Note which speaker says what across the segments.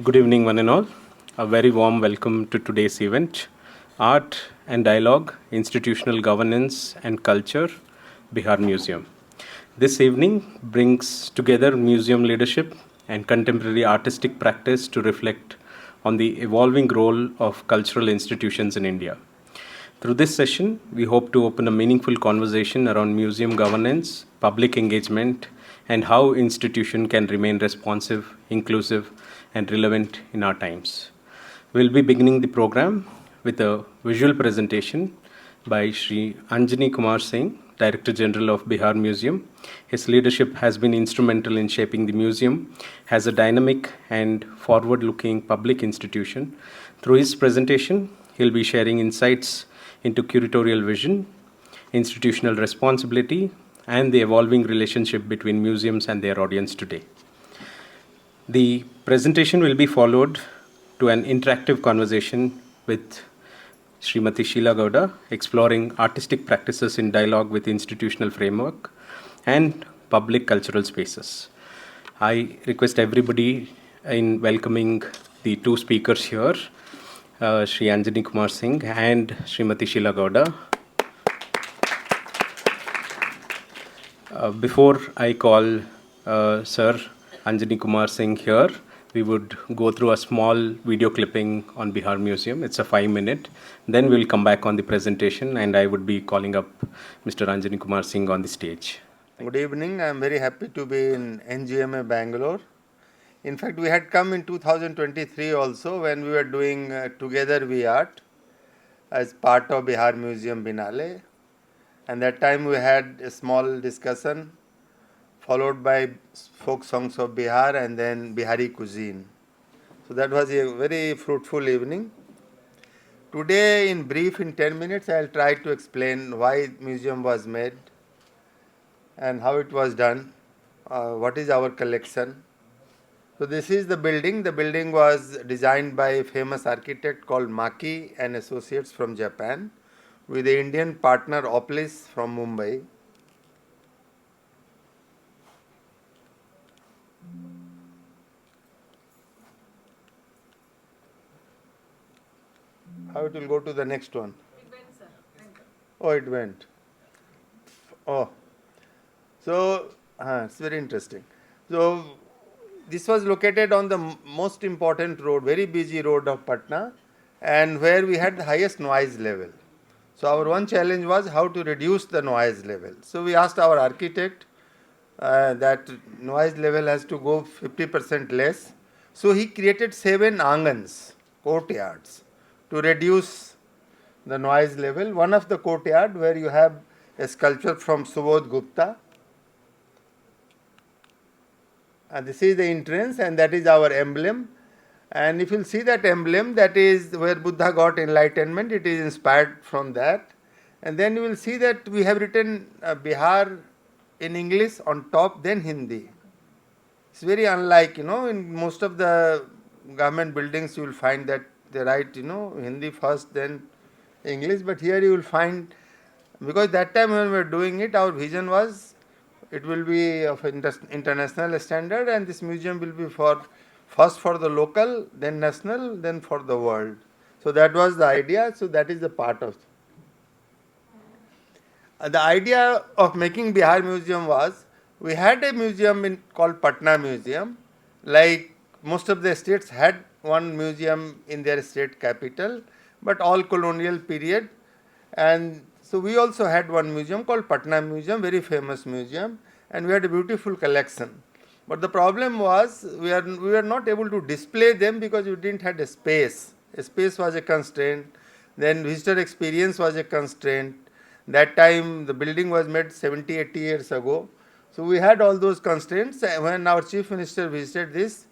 Speaker 1: Good evening, one and all. A very warm welcome to today's event Art and Dialogue, Institutional Governance and Culture, Bihar Museum. This evening brings together museum leadership and contemporary artistic practice to reflect on the evolving role of cultural institutions in India. Through this session, we hope to open a meaningful conversation around museum governance, public engagement, and how institution can remain responsive, inclusive, and relevant in our times. We'll be beginning the program with a visual presentation by Shri Anjani Kumar Singh, Director General of Bihar Museum. His leadership has been instrumental in shaping the museum as a dynamic and forward-looking public institution. Through his presentation, he'll be sharing insights into curatorial vision, institutional responsibility, and the evolving relationship between museums and their audience today. The presentation will be followed to an interactive conversation with Srimati Sheela Gowda, exploring artistic practices in dialogue with institutional framework and public cultural spaces. I request everybody in welcoming the two speakers here, Shri Anjani Kumar Singh and Srimati Sheela Gowda. Before I call Sir Anjani Kumar Singh here, we would go through a small video clipping on Bihar Museum. It's a 5-minute. Then we'll come back on the presentation and I would be calling up Mr. Anjani Kumar Singh on the stage.
Speaker 2: Good evening. I am very happy to be in NGMA Bangalore. In fact, we had come in 2023 also when we were doing Together We Art as part of Bihar Museum Binale. And that time we had a small discussion followed by folk songs of Bihar and then Bihari cuisine. So that was a very fruitful evening. Today, in brief, in 10 minutes, I will try to explain why museum was made and how it was done, what is our collection. So this is the building. The building was designed by a famous architect called Maki and Associates from Japan with the Indian partner Oplis from Mumbai. How it will go to the next one?
Speaker 3: It went, sir.
Speaker 2: Oh, it went. Oh, so it's very interesting. So this was located on the most important road, very busy road of Patna, and where we had the highest noise level. So our one challenge was how to reduce the noise level. So we asked our architect that noise level has to go 50% less. So he created 7 angans, courtyards, to reduce the noise level. One of the courtyard where you have a sculpture from Subodh Gupta. And this is the entrance and that is our emblem. And if you see that emblem, that is where Buddha got enlightenment. It is inspired from that. And then you will see that we have written Bihar in English on top, then Hindi. It's very unlike, in most of the government buildings you will find that they write, Hindi first, then English. But here you will find, because that time when we were doing it, our vision was it will be of international standard and this museum will be first for the local, then national, then for the world. So that was the idea. So that is the part of the idea of making Bihar Museum was we had a museum called Patna Museum. Like most of the states had one museum in their state capital, but all colonial period. And so we also had one museum called Patna Museum, very famous museum, and we had a beautiful collection. But the problem was we were not able to display them because we didn't have a space. A space was a constraint. Then visitor experience was a constraint. That time the building was made 70, 80 years ago. So we had all those constraints. When our chief minister visited this,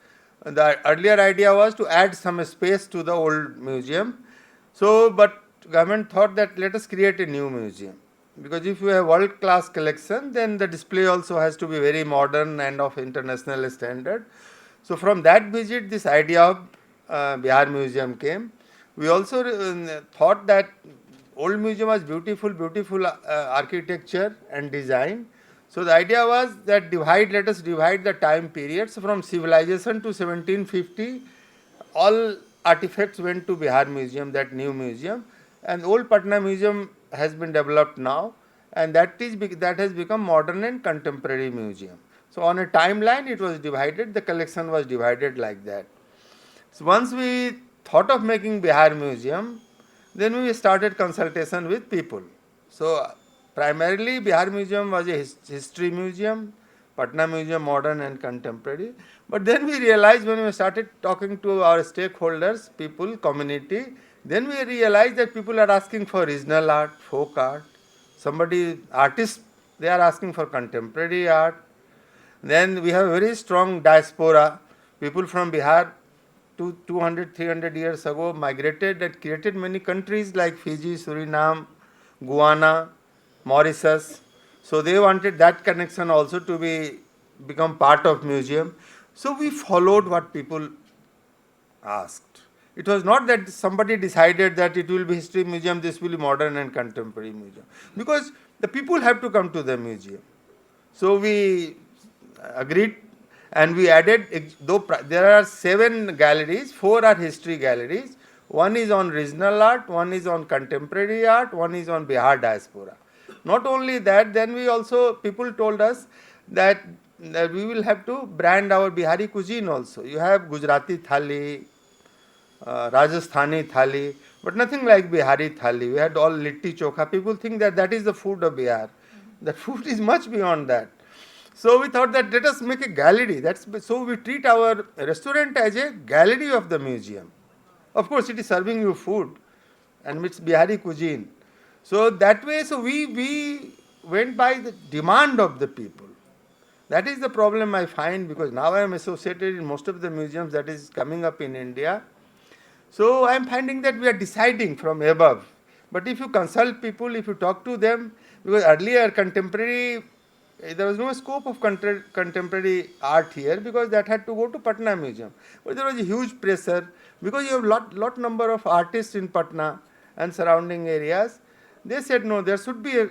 Speaker 2: the earlier idea was to add some space to the old museum. So, but government thought that let us create a new museum. Because if you have world-class collection, then the display also has to be very modern and of international standard. So from that visit, this idea of Bihar Museum came. We also thought that old museum was beautiful architecture and design. So the idea was that let us divide the time periods from civilization to 1750 all artifacts went to Bihar Museum, that new museum, and old Patna Museum has been developed now, and that has become modern and contemporary museum. So on a timeline it was divided, the collection was divided like that. So once we thought of making Bihar Museum, then we started consultation with people. So primarily Bihar Museum was a history museum, Patna Museum modern and contemporary. But then we realized when we started talking to our stakeholders, people, community, then we realized that people are asking for regional art, folk art. Somebody, artists, they are asking for contemporary art. Then we have a very strong diaspora. People from Bihar 200, 300 years ago migrated and created many countries like Fiji, Suriname, Guyana, Mauritius. So they wanted that connection also to become part of museum. So we followed what people asked. It was not that somebody decided that it will be history museum, this will be modern and contemporary museum. Because the people have to come to the museum. So we agreed and we added, though there are 7 galleries, 4 are history galleries, one is on regional art, one is on contemporary art, one is on Bihar diaspora. Not only that, then we also, people told us that we will have to brand our Bihari cuisine also. You have Gujarati thali, Rajasthani thali, but nothing like Bihari thali. We had all litti chokha. People think that that is the food of Bihar. That food is much beyond that. So we thought that let us make a gallery. So we treat our restaurant as a gallery of the museum. Of course, it is serving you food, and it's Bihari cuisine. So that way, so we went by the demand of the people. That is the problem I find, because now I am associated in most of the museums that is coming up in India. So I am finding that we are deciding from above. But if you consult people, if you talk to them, because earlier contemporary, there was no scope of contemporary art here, because that had to go to Patna Museum. But there was a huge pressure, because you have lot number of artists in Patna and surrounding areas. They said no, there should be a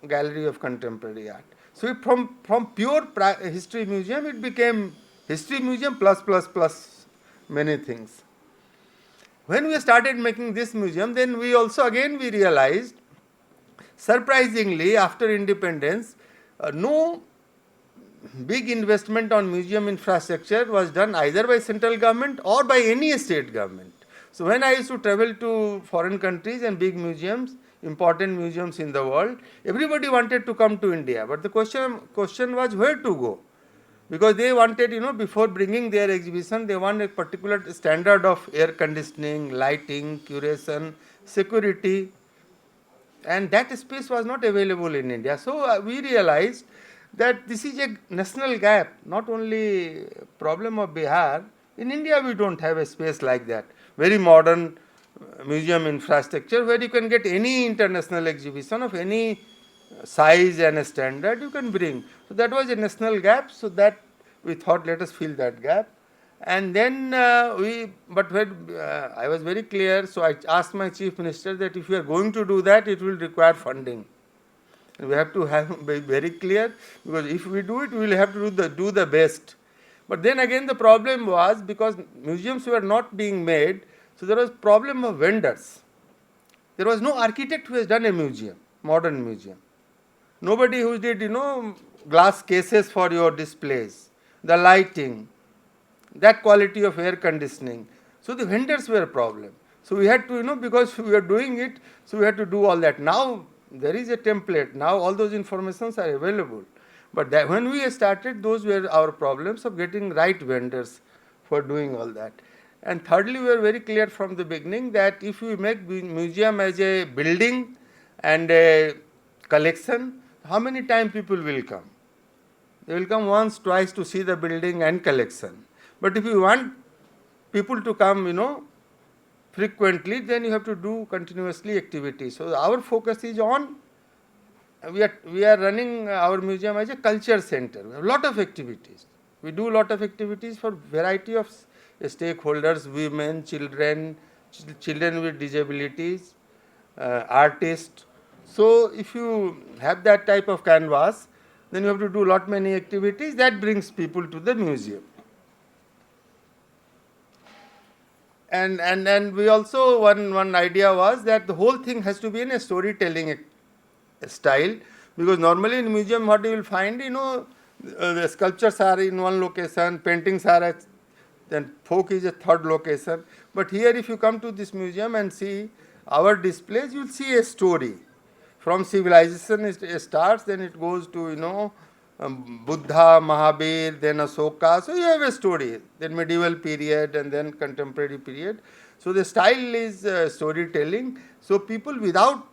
Speaker 2: gallery of contemporary art. So from pure history museum, it became history museum plus many things. When we started making this museum, then we also again we realized, surprisingly, after independence, no big investment on museum infrastructure was done either by central government or by any state government. So when I used to travel to foreign countries and big museums, important museums in the world, everybody wanted to come to India. But the question was where to go. Because they wanted, before bringing their exhibition, they want a particular standard of air conditioning, lighting, curation, security. And that space was not available in India. So we realized that this is a national gap, not only problem of Bihar. In India, we don't have a space like that. Very modern museum infrastructure where you can get any international exhibition of any size and standard you can bring. So that was a national gap. So that we thought, let us fill that gap. And then I was very clear, so I asked my chief minister that if we are going to do that, it will require funding. And we have to be very clear, because if we do it, we will have to do the best. But then again, the problem was, because museums were not being made, so there was problem of vendors. There was no architect who has done a museum, modern museum. Nobody who did, glass cases for your displays, the lighting, that quality of air conditioning. So the vendors were a problem. So we had to, because we were doing it, so we had to do all that. Now there is a template. Now all those informations are available. But when we started, those were our problems of getting right vendors for doing all that. And thirdly, we were very clear from the beginning that if we make museum as a building and a collection, how many times people will come? They will come once, twice to see the building and collection. But if you want people to come, frequently, then you have to do continuously activities. So our focus is on, we are running our museum as a culture center. We have a lot of activities. We do a lot of activities for variety of stakeholders, women, children with disabilities, artists. So if you have that type of canvas, then you have to do lot many activities that brings people to the museum. and we also one idea was that the whole thing has to be in a storytelling style, because normally in museum what you will find, the sculptures are in one location, paintings are at, then folk is a third location. But here if you come to this museum and see our displays, you will see a story. From civilization it starts, then it goes to Buddha, Mahabir, then Ashoka. So you have a story. Then medieval period and then contemporary period. So the style is storytelling. So people without,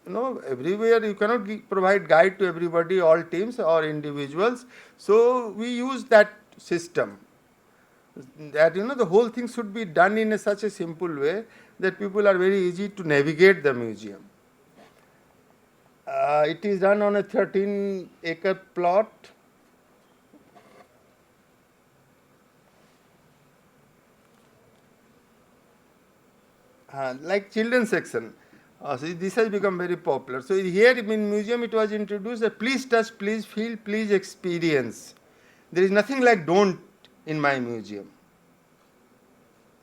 Speaker 2: everywhere you cannot provide guide to everybody, all teams or individuals. So we use that system, that the whole thing should be done in such a simple way that people are very easy to navigate the museum. It is done on a 13-acre plot. Like children's section. So this has become very popular. So here in museum it was introduced that please touch, please feel, please experience. There is nothing like don't in my museum.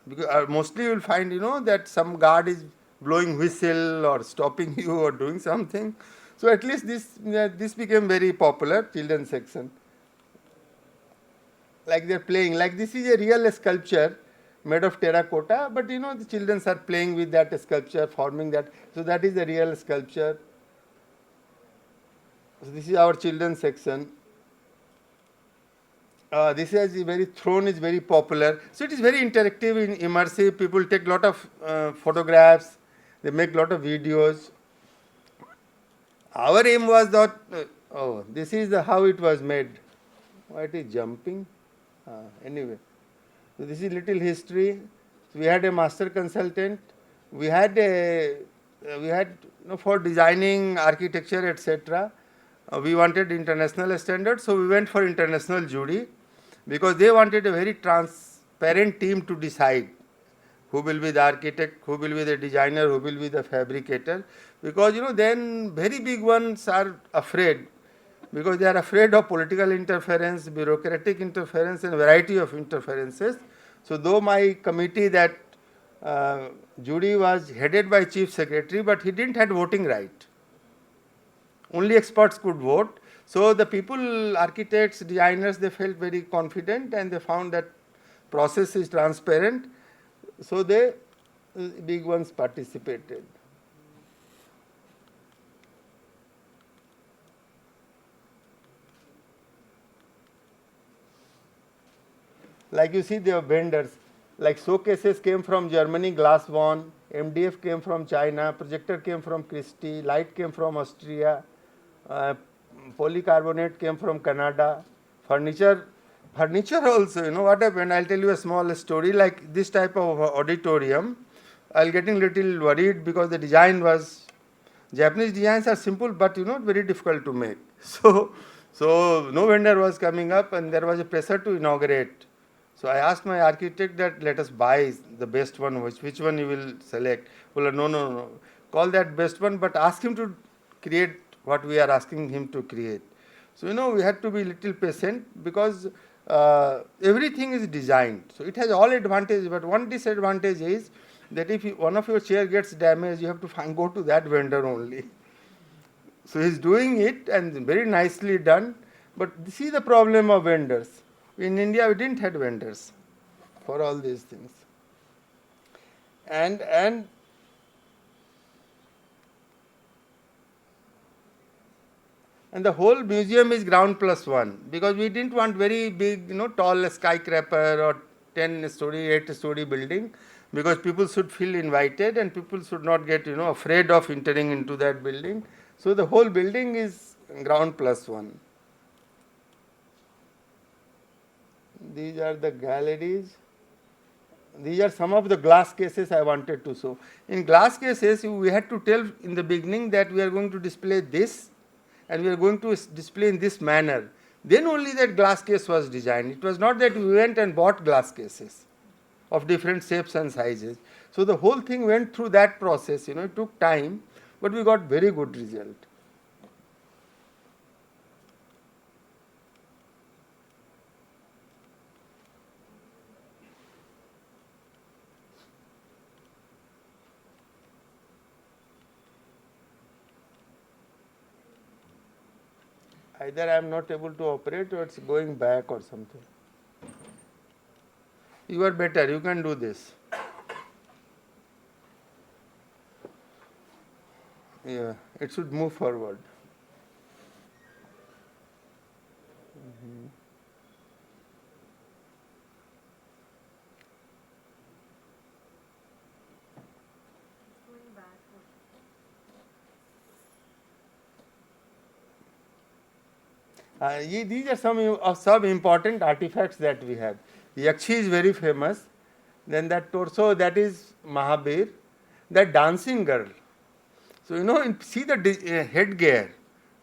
Speaker 2: Because mostly you will find that some guard is blowing whistle or stopping you or doing something. So at least this became very popular, children's section. Like they're playing, like this is a real sculpture made of terracotta, but the children are playing with that sculpture, forming that. So that is the real sculpture. So this is our children's section. This is very throne is very popular. So it is very interactive and immersive. People take lot of photographs. They make lot of videos. Our aim was that this is how it was made. Why it is jumping? Anyway, so this is little history. So we had a master consultant. We had for designing architecture, etc. We wanted international standards, so we went for international jury, because they wanted a very transparent team to decide who will be the architect, who will be the designer, who will be the fabricator. Because then very big ones are afraid, because they are afraid of political interference, bureaucratic interference, and variety of interferences. So though my committee, that jury was headed by chief secretary, but he didn't have voting right. Only experts could vote. So the people, architects, designers, they felt very confident and they found that process is transparent. So the big ones participated. Like you see, there are vendors. Like showcases came from Germany, glass one. MDF came from China. Projector came from Christie. Light came from Austria. Polycarbonate came from Canada. Furniture also, what happened? I'll tell you a small story. Like this type of auditorium, I'll getting little worried because the design was, Japanese designs are simple but very difficult to make. So no vendor was coming up and there was a pressure to inaugurate. So I asked my architect that let us buy the best one, which one you will select. Well, no. Call that best one, but ask him to create what we are asking him to create. So we had to be little patient, because everything is designed. So it has all advantages, but one disadvantage is that if one of your chair gets damaged, you have to go to that vendor only. So he's doing it and very nicely done. But see the problem of vendors. In India, we didn't have vendors for all these things. And the whole museum is ground plus one, because we didn't want very big, tall skyscraper or 10-story, 8-story building, because people should feel invited and people should not get, afraid of entering into that building. So the whole building is ground plus one. These are the galleries. These are some of the glass cases I wanted to show. In glass cases, we had to tell in the beginning that we are going to display this and we are going to display in this manner. Then only that glass case was designed. It was not that we went and bought glass cases of different shapes and sizes. So the whole thing went through that process. It took time, but we got very good result. Either I am not able to operate or it's going back or something. You are better, you can do this. Yeah, it should move forward. These are some important artifacts that we have. Yakshi is very famous. Then that torso, that is Mahabir. That dancing girl. So see the headgear,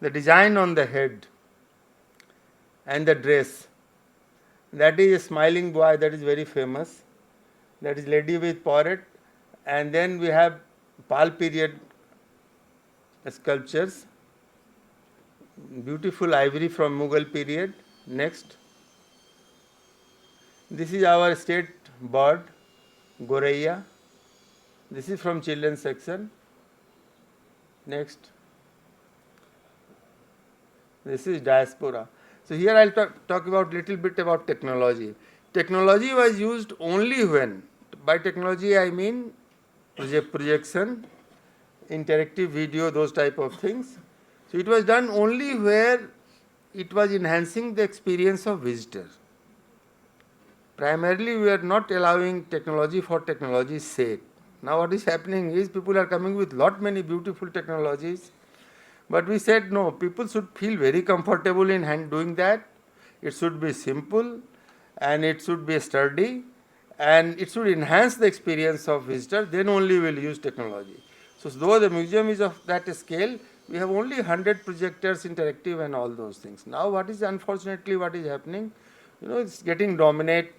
Speaker 2: the design on the head, and the dress. That is a smiling boy. That is very famous. That is lady with parrot. And then we have Pal period sculptures. Beautiful ivory from Mughal period. Next. This is our state bird, Goraiya. This is from children's section. Next. This is diaspora. So here I'll talk about little bit about technology. Technology was used only when, by technology I mean projection, interactive video, those type of things. So it was done only where it was enhancing the experience of visitor. Primarily we are not allowing technology for technology's sake. Now what is happening is people are coming with many beautiful technologies, but we said no, people should feel very comfortable in doing that. It should be simple and it should be sturdy and it should enhance the experience of visitor, then only we will use technology. So though the museum is of that scale, we have only 100 projectors, interactive and all those things. Now what is unfortunately what is happening, it's getting dominate,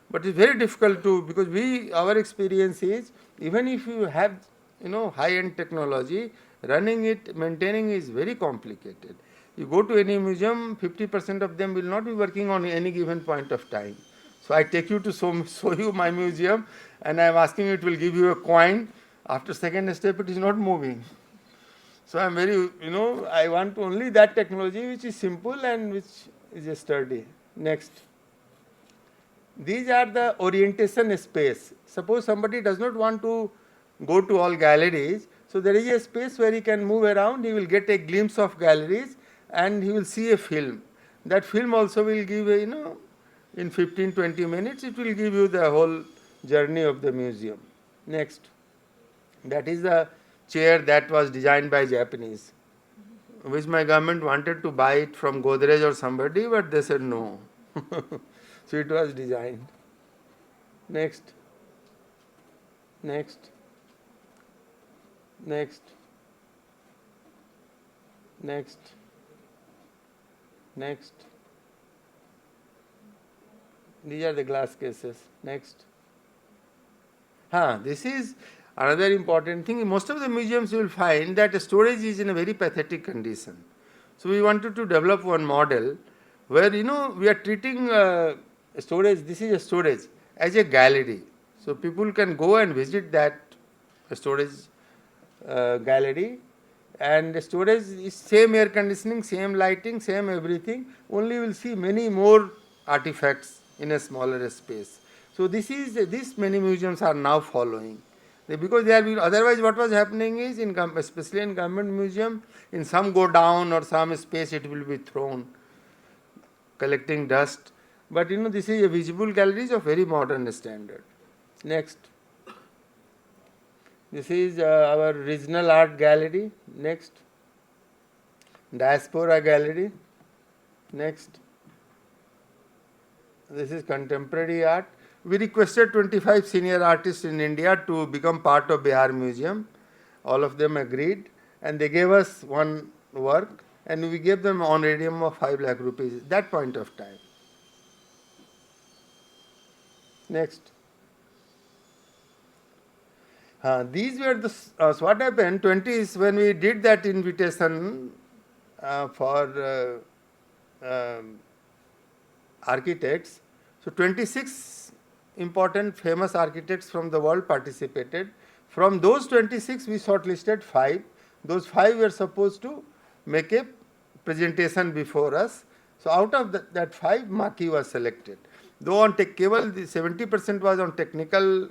Speaker 2: but it's very difficult to, because our experience is, even if you have high-end technology, running it, maintaining is very complicated. You go to any museum, 50% of them will not be working on any given point of time. So I take you to show you my museum and I am asking it will give you a coin. After second step it is not moving. So I am very, I want only that technology which is simple and which is sturdy. Next. These are the orientation space. Suppose somebody does not want to go to all galleries, so there is a space where he can move around, he will get a glimpse of galleries and he will see a film. That film also will give a, in 15-20 minutes it will give you the whole journey of the museum. Next. That is the chair that was designed by Japanese, which my government wanted to buy it from Godrej or somebody, but they said no. So it was designed. Next. Next. Next. Next. Next. These are the glass cases. Next. This is another important thing. In most of the museums you will find that storage is in a very pathetic condition. So we wanted to develop one model where we are treating storage, this is a storage, as a gallery. So people can go and visit that storage gallery, and storage is same air conditioning, same lighting, same everything, only will see many more artifacts in a smaller space. So this many museums are now following. Because otherwise what was happening is, especially in government museum, in some go down or some space it will be thrown, collecting dust. But this is a visible galleries of very modern standard. Next. This is our regional art gallery. Next. Diaspora gallery. Next. This is contemporary art. We requested 25 senior artists in India to become part of Bihar Museum. All of them agreed and they gave us one work and we gave them honorarium of 5 lakh rupees at that point of time. Next. These were the, so what happened, 20 is when we did that invitation for architects. So 26 important famous architects from the world participated. From those 26 we shortlisted 5. Those 5 were supposed to make a presentation before us. So out of that 5, Maki was selected. Though on tech cable, the 70% was on technical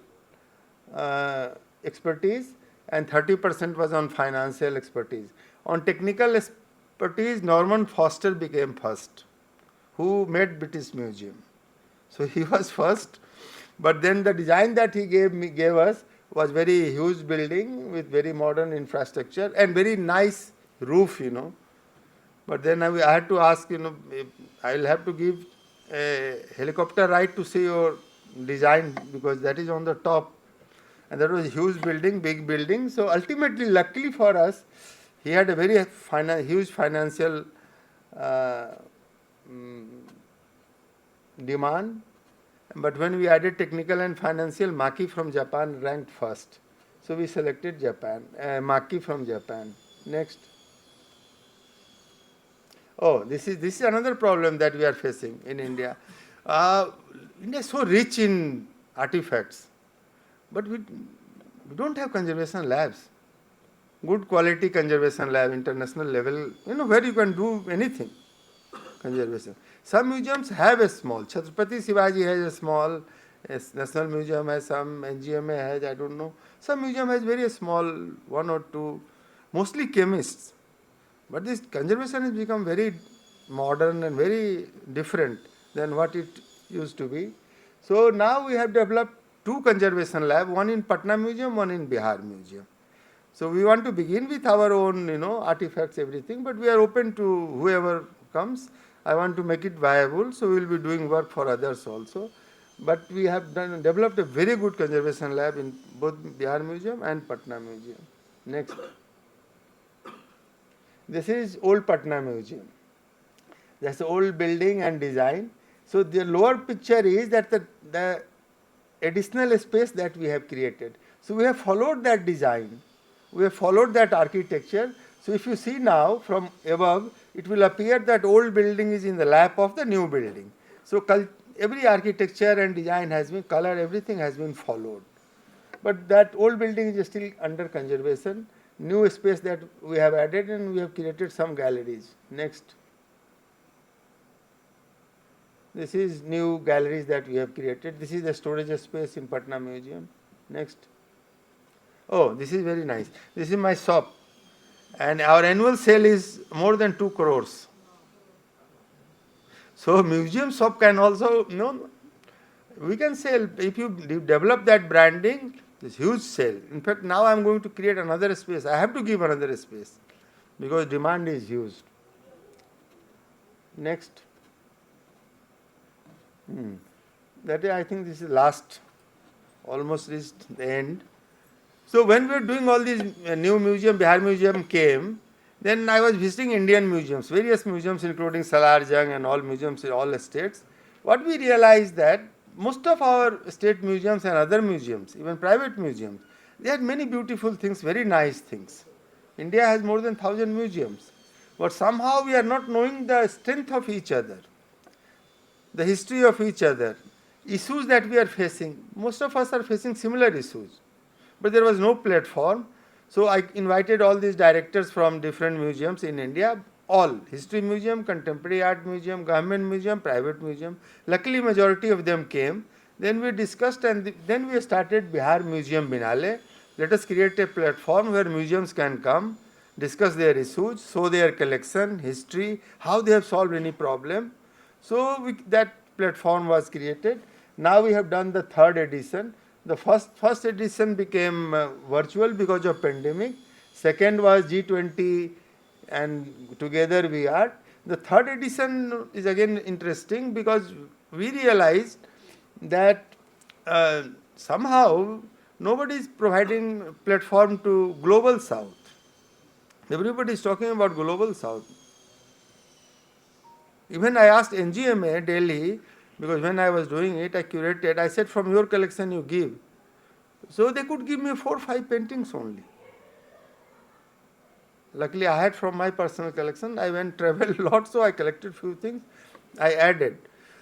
Speaker 2: uh, expertise and 30% was on financial expertise. On technical expertise, Norman Foster became first, who made British Museum. So he was first, but then the design that he gave us was very huge building with very modern infrastructure and very nice roof, But then I had to ask, I will have to give a helicopter ride to see your design because that is on the top. And that was a huge building, big building. So ultimately, luckily for us, he had a very huge financial uh, mm, demand. But when we added technical and financial, Maki from Japan ranked first. So we selected Japan, Maki from Japan. Next. Oh, this is another problem that we are facing in India. India is so rich in artifacts, but we don't have conservation labs. Good quality conservation lab, international level, where you can do anything conservation. Some museums have a small. Chhatrapati Shivaji has a small. National Museum has some. NGMA has, I don't know. Some museum has very small, 1 or 2. Mostly chemists. But this conservation has become very modern and very different than what it used to be. So now we have developed 2 conservation labs, one in Patna Museum, one in Bihar Museum. So we want to begin with our own, artifacts, everything, but we are open to whoever comes. I want to make it viable, so we will be doing work for others also. But we have developed a very good conservation lab in both Bihar Museum and Patna Museum. Next. This is old Patna Museum. That's the old building and design. So the lower picture is that the additional space that we have created. So we have followed that design. We have followed that architecture. So if you see now from above, it will appear that old building is in the lap of the new building. So every architecture and design has been, color, everything has been followed. But that old building is still under conservation. New space that we have added and we have created some galleries. Next. This is new galleries that we have created. This is the storage space in Patna Museum. Next. Oh, this is very nice. This is my shop. And our annual sale is more than 2 crores. So museum shop can also, we can sell, if you develop that branding, this huge sale. In fact, now I am going to create another space. I have to give another space because demand is huge. Next. That is, I think this is last, almost reached the end. So when we were doing all these new museum, Bihar Museum came, then I was visiting Indian museums, various museums including Salar Jung and all museums in all states. What we realized that most of our state museums and other museums, even private museums, they had many beautiful things, very nice things. India has more than 1,000 museums. But somehow we are not knowing the strength of each other, the history of each other, issues that we are facing. Most of us are facing similar issues. But there was no platform. So I invited all these directors from different museums in India, all, history museum, contemporary art museum, government museum, private museum. Luckily majority of them came. Then we discussed and then we started Bihar Museum Binale. Let us create a platform where museums can come, discuss their issues, show their collection, history, how they have solved any problem. So that platform was created. Now we have done the 3rd edition. The first edition became virtual because of pandemic. Second was G20 and together we are. The 3rd edition is again interesting because we realized that somehow nobody is providing platform to global south. Everybody is talking about global south. Even I asked NGMA Delhi, because when I was doing it, I curated, I said from your collection you give. So they could give me 4 or 5 paintings only. Luckily I had from my personal collection, I went travel a lot, so I collected few things, I added.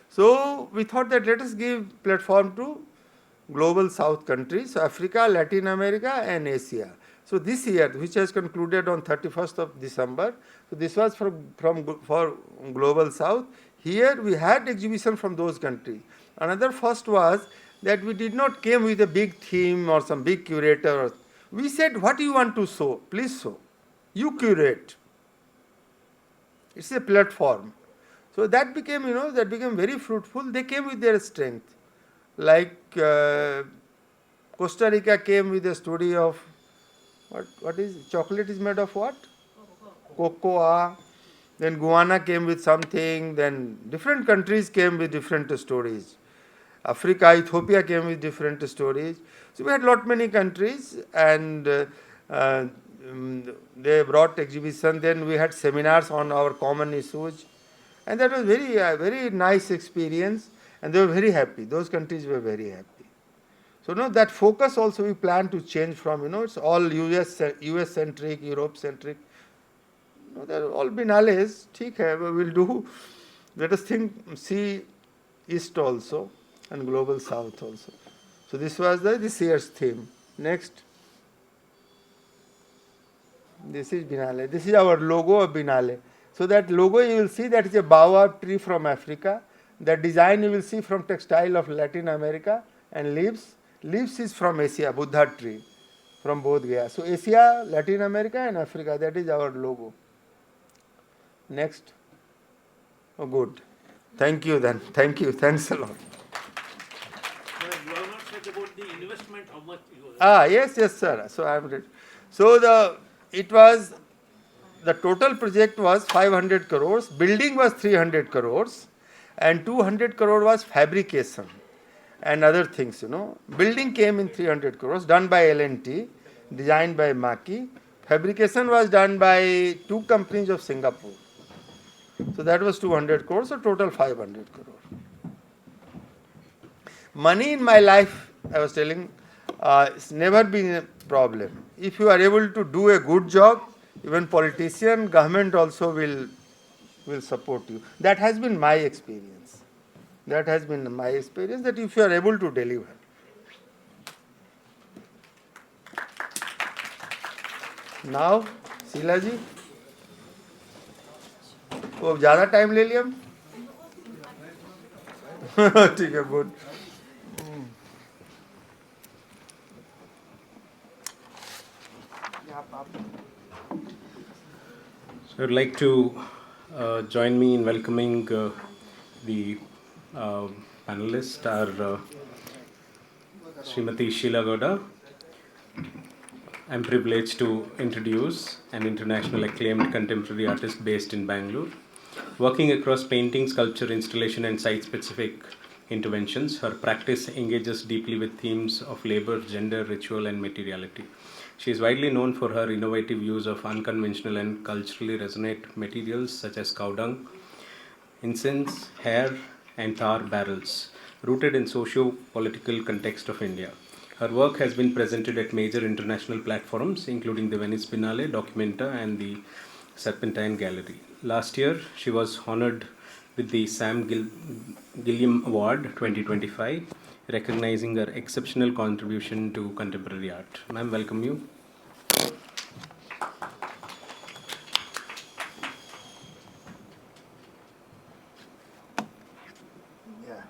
Speaker 2: So we thought that let us give platform to global south countries, Africa, Latin America and Asia. So this year, which has concluded on 31st of December, so this was for Global South. Here we had exhibition from those countries. Another first was that we did not came with a big theme or some big curator. We said, what do you want to show? Please show. You curate. It's a platform. So that became, that became very fruitful. They came with their strength. Like Costa Rica came with a story of what is chocolate is made of what? Cocoa. Then Guyana came with something. Then different countries came with different stories. Africa, Ethiopia came with different stories. So we had lot many countries, and they brought exhibition. Then we had seminars on our common issues, and that was very nice experience. And they were very happy. Those countries were very happy. So no, that focus also we plan to change from, it's all US centric, Europe centric. No, they're all Binales. ठीक है, we will do. Let us see East also and Global South also. So this was this year's theme. Next. This is Binale. This is our logo of Binale. So that logo you will see that is a baobab tree from Africa. The design you will see from textile of Latin America, and leaves. Leaves is from Asia, Buddha tree from both Gaya. So Asia, Latin America and Africa, that is our logo. Next. Oh, good. Thank you then. Thank you. Thanks a lot.
Speaker 3: You have not said about the investment, how much you
Speaker 2: Yes, sir. So I am ready. So the total project was 500 crores, building was 300 crores, and 200 crore was fabrication and other things, Building came in 300 crores, done by L&T, designed by Maki. Fabrication was done by 2 companies of Singapore. So that was 200 crores, so total 500 crore. Money in my life, I was telling, it's never been a problem. If you are able to do a good job, even politician, government also will support you. That has been my experience. That has been my experience, that if you are able to deliver. Now, Sheila जी, वो ज़्यादा time ले लिया हम? ठीक है, good.
Speaker 1: So I'd like to join me in welcoming the panelists, our Srimati Sheela Gowda. I'm privileged to introduce an international acclaimed contemporary artist based in Bangalore. Working across painting, sculpture, installation, and site-specific interventions, her practice engages deeply with themes of labor, gender, ritual, and materiality. She is widely known for her innovative use of unconventional and culturally resonant materials such as cow dung, incense, hair, and tar barrels, rooted in socio-political context of India. Her work has been presented at major international platforms, including the Venice Biennale, Documenta, and the Serpentine Gallery. Last year, she was honored with the Sam Gilliam Award 2025, recognizing her exceptional contribution to contemporary art. Ma'am, welcome you.
Speaker 2: Yeah,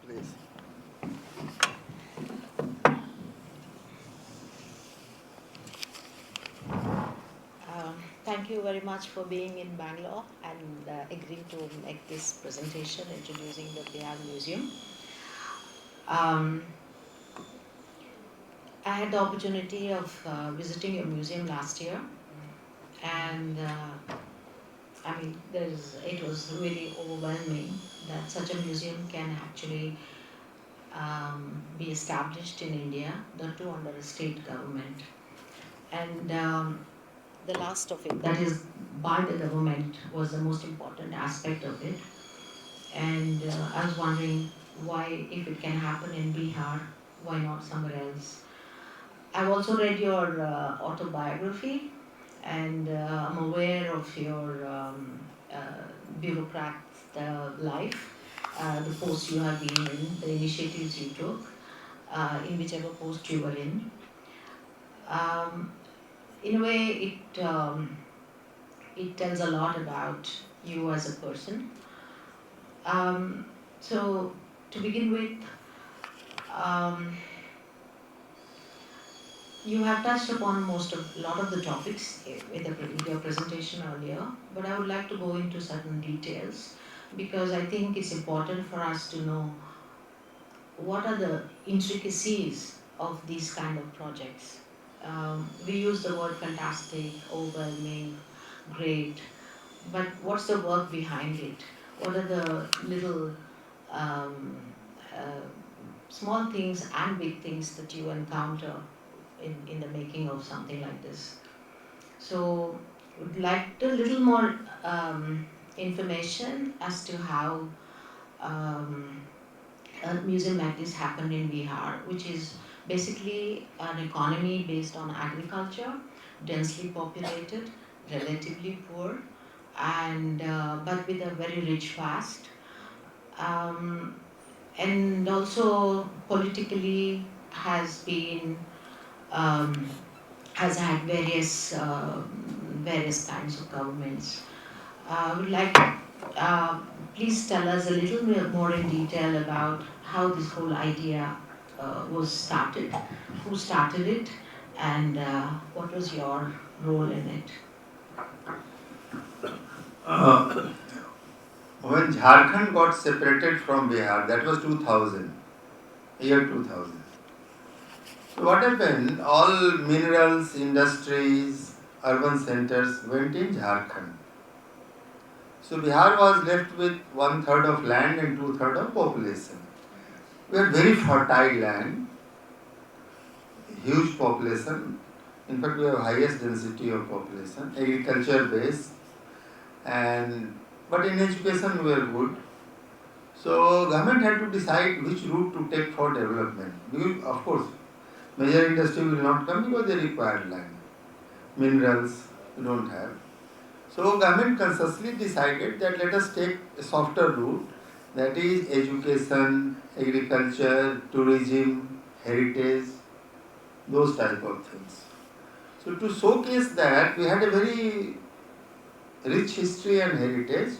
Speaker 2: please.
Speaker 4: Thank you very much for being in Bangalore and agreeing to make this presentation introducing the Bihar Museum. I had the opportunity of visiting your museum last year, and it was really overwhelming that such a museum can actually be established in India, the two under a state government. And the last of it, that is by the government, was the most important aspect of it. And I was wondering why, if it can happen in Bihar, why not somewhere else? I've also read your autobiography, and I'm aware of your bureaucrat life, the post you have been in, the initiatives you took, in whichever post you were in. In a way, it tells a lot about you as a person. So, to begin with, um, you have touched upon a lot of the topics with your presentation earlier, but I would like to go into certain details because I think it's important for us to know what are the intricacies of these kind of projects. We use the word fantastic, overwhelming, great, but what's the work behind it? What are the little um, uh, small things and big things that you encounter in the making of something like this? So, would like a little more information as to how um, a museum like this happened in Bihar, which is basically an economy based on agriculture, densely populated, relatively poor, and but with a very rich past, um, and also politically has been um, has had various kinds of governments. Would like please tell us a little bit more in detail about how this whole idea was started, who started it, and what was your role in it?
Speaker 2: Uh, when Jharkhand got separated from Bihar, that was 2000, year 2000. So what happened? All minerals, industries, urban centers went in Jharkhand. So Bihar was left with 1/3 of land and 2/3 of population. We had very fertile land, huge population. In fact, we have highest density of population, agriculture based, and but in education we were good. So government had to decide which route to take for development. Because of course, major industry will not come because they require land. Minerals we don't have. So government consciously decided that let us take a softer route, that is education, agriculture, tourism, heritage, those type of things. So to showcase that, we had a very rich history and heritage,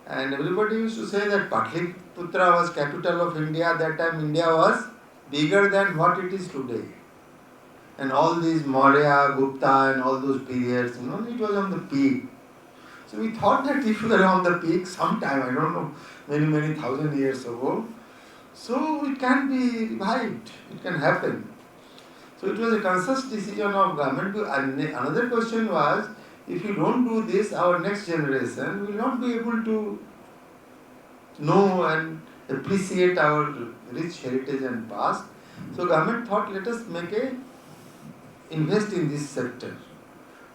Speaker 2: and everybody used to say that Patliputra was capital of India. That time India was bigger than what it is today. And all these Maurya, Gupta and all those periods, it was on the peak. So we thought that if we were on the peak sometime, I don't know, many thousand years ago, so it can be revived, it can happen. So it was a conscious decision of government. And another question was, if you don't do this, our next generation will not be able to know and appreciate our rich heritage and past. So government thought, let us invest in this sector.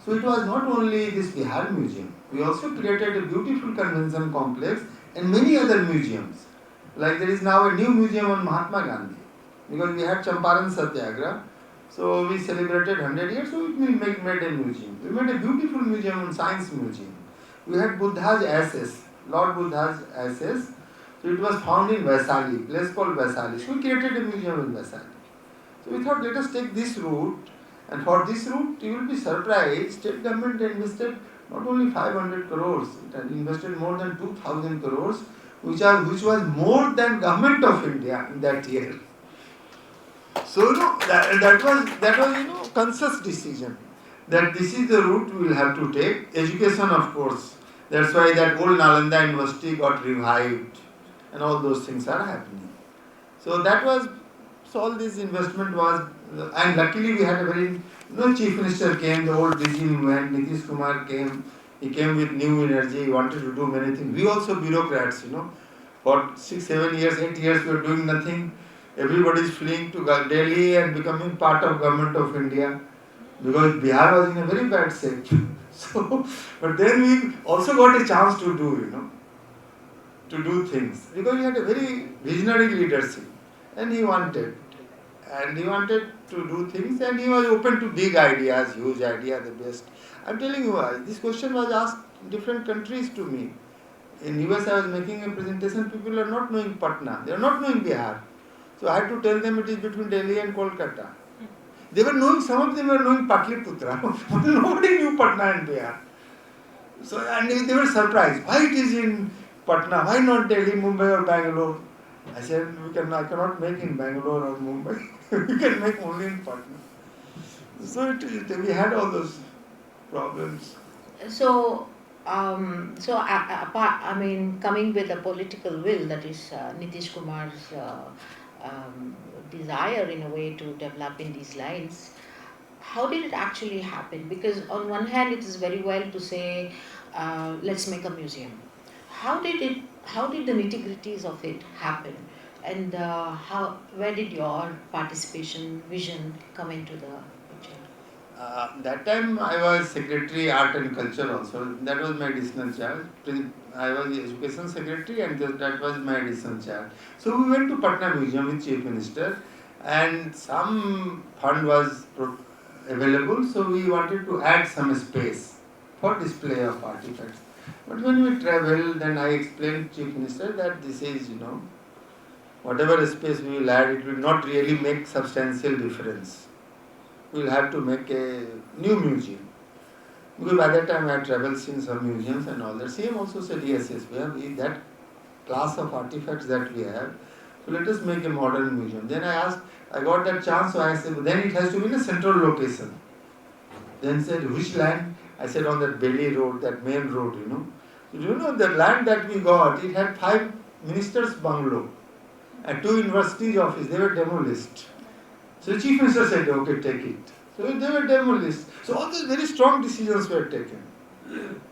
Speaker 2: So it was not only this Bihar Museum. We also created a beautiful convention complex and many other museums. Like there is now a new museum on Mahatma Gandhi. Because we had Champaran Satyagraha. So we celebrated 100 years, so we made a museum. We made a beautiful museum on Science Museum. We had Buddha's ashes, Lord Buddha's ashes. So it was found in Vaisali, place called Vaisali. So we created a museum in Vaisali. So we thought, let us take this route. And for this route, you will be surprised, state government invested not only 500 crores, it had invested more than 2000 crores, which was more than government of India in that year. So that was conscious decision that this is the route we will have to take. Education, of course. That's why that old Nalanda University got revived, and all those things are happening. So all this investment was, and luckily we had a very, chief minister came, the old regime went, Nitish Kumar came, he came with new energy, he wanted to do many things. We also bureaucrats, for 6, 7 years, 8 years we were doing nothing. Everybody is fleeing to Delhi and becoming part of government of India because Bihar was in a very bad state. So, but then we also got a chance to do things because he had a very visionary leadership and he wanted to do things and he was open to big ideas, huge ideas, the best. I'm telling you, this question was asked in different countries to me. In US I was making a presentation, people are not knowing Patna, they are not knowing Bihar. So I had to tell them it is between Delhi and Kolkata. They were knowing, some of them were knowing Patliputra, but nobody knew Patna and Bihar. So, and they were surprised. Why it is in Patna? Why not Delhi, Mumbai or Bangalore? I said, I cannot make in Bangalore or Mumbai. We can make only in Patna. So we had all those problems.
Speaker 4: So, apart, I mean, coming with a political will, that is Nitish Kumar's desire in a way to develop in these lines, how did it actually happen? Because on one hand, it is very well to say, let's make a museum. How did it? How did the nitty-gritties of it happen? And where did your participation, vision come into the picture?
Speaker 2: That time I was secretary art and culture also. That was my additional charge. I was the education secretary and that was my additional charge. So we went to Patna Museum with Chief Minister and some fund was available, so we wanted to add some space for display of artifacts. But when we traveled, then I explained to Chief Minister that this is, whatever space we will add, it will not really make substantial difference. We will have to make a new museum. Because by that time I had travelled in some museums and all that. CM also said, yes, we have that class of artifacts that we have. So let us make a modern museum. Then I got that chance, so I said, then it has to be in a central location. Then said, which land? I said, on that Belly Road, that main road, the land that we got, it had 5 ministers' bungalow and 2 universities' office. They were demolished. So the Chief Minister said, okay, take it. So they were demolished. So all those very strong decisions were taken.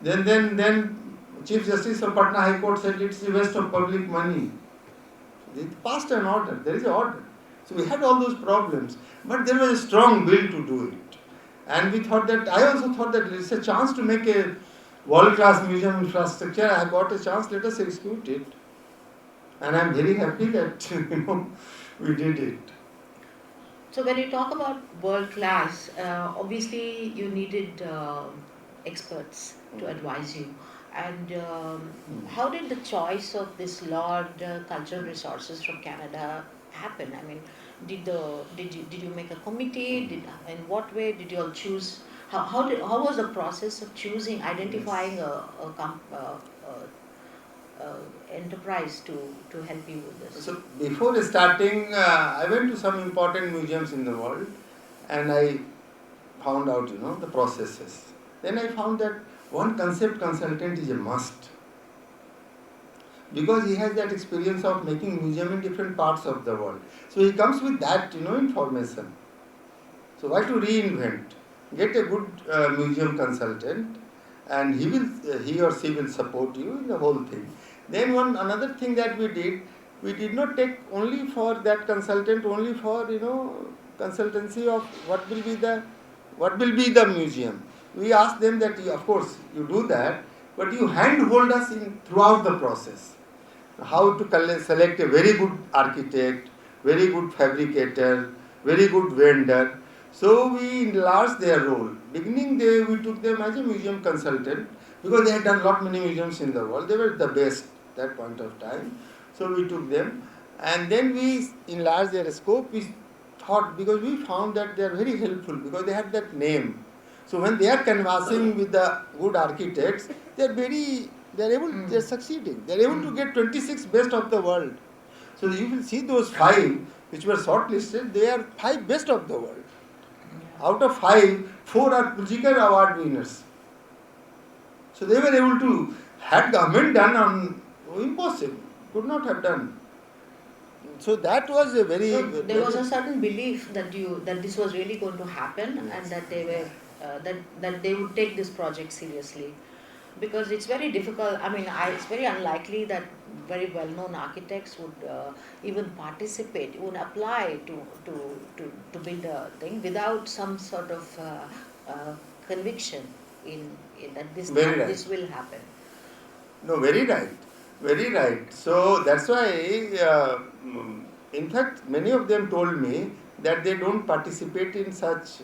Speaker 2: Then Chief Justice of Patna High Court said it's the waste of public money. They passed an order. There is an order. So we had all those problems. But there was a strong will to do it. And we thought that, I also thought that it's a chance to make a world-class museum infrastructure. I have got a chance, let us execute it. And I am very happy that, we did it.
Speaker 4: So when you talk about world class, obviously you needed experts to advise you. And how did the choice of this Lord Cultural Resources from Canada happen? I mean, did you make a committee? In what way did you all choose? How was the process of choosing, identifying a enterprise to help you with this?
Speaker 2: So before starting, I went to some important museums in the world and I found out, the processes. Then I found that one concept consultant is a must. Because he has that experience of making museum in different parts of the world. So he comes with that, information. So why to reinvent? Get a good museum consultant and he or she will support you in the whole thing. Then another thing that we did not take only for that consultant, only for consultancy of what will be the museum. We asked them that of course you do that, but you handhold us throughout the process. How to select a very good architect, very good fabricator, very good vendor. So we enlarged their role. Beginning we took them as a museum consultant because they had done many museums in the world. They were the best that point of time. So we took them and then we enlarged their scope. We thought, because we found that they are very helpful because they had that name. So when they are canvassing with the good architects, they are succeeding. They are able to get 26 best of the world. So you will see those 5 which were shortlisted, they are 5 best of the world. Out of 5, 4 are Pulitzer Award winners. So they were able to, had government done on impossible, could not have done. So that was a very...
Speaker 4: So there was a certain belief that this was really going to happen, yes, and that they were that they would take this project seriously, because it's very difficult. I mean, it's very unlikely that very well-known architects would even participate, would apply to build a thing without some sort of conviction in that this will happen.
Speaker 2: No, very right. Very right. So that's why, in fact, many of them told me that they don't participate in such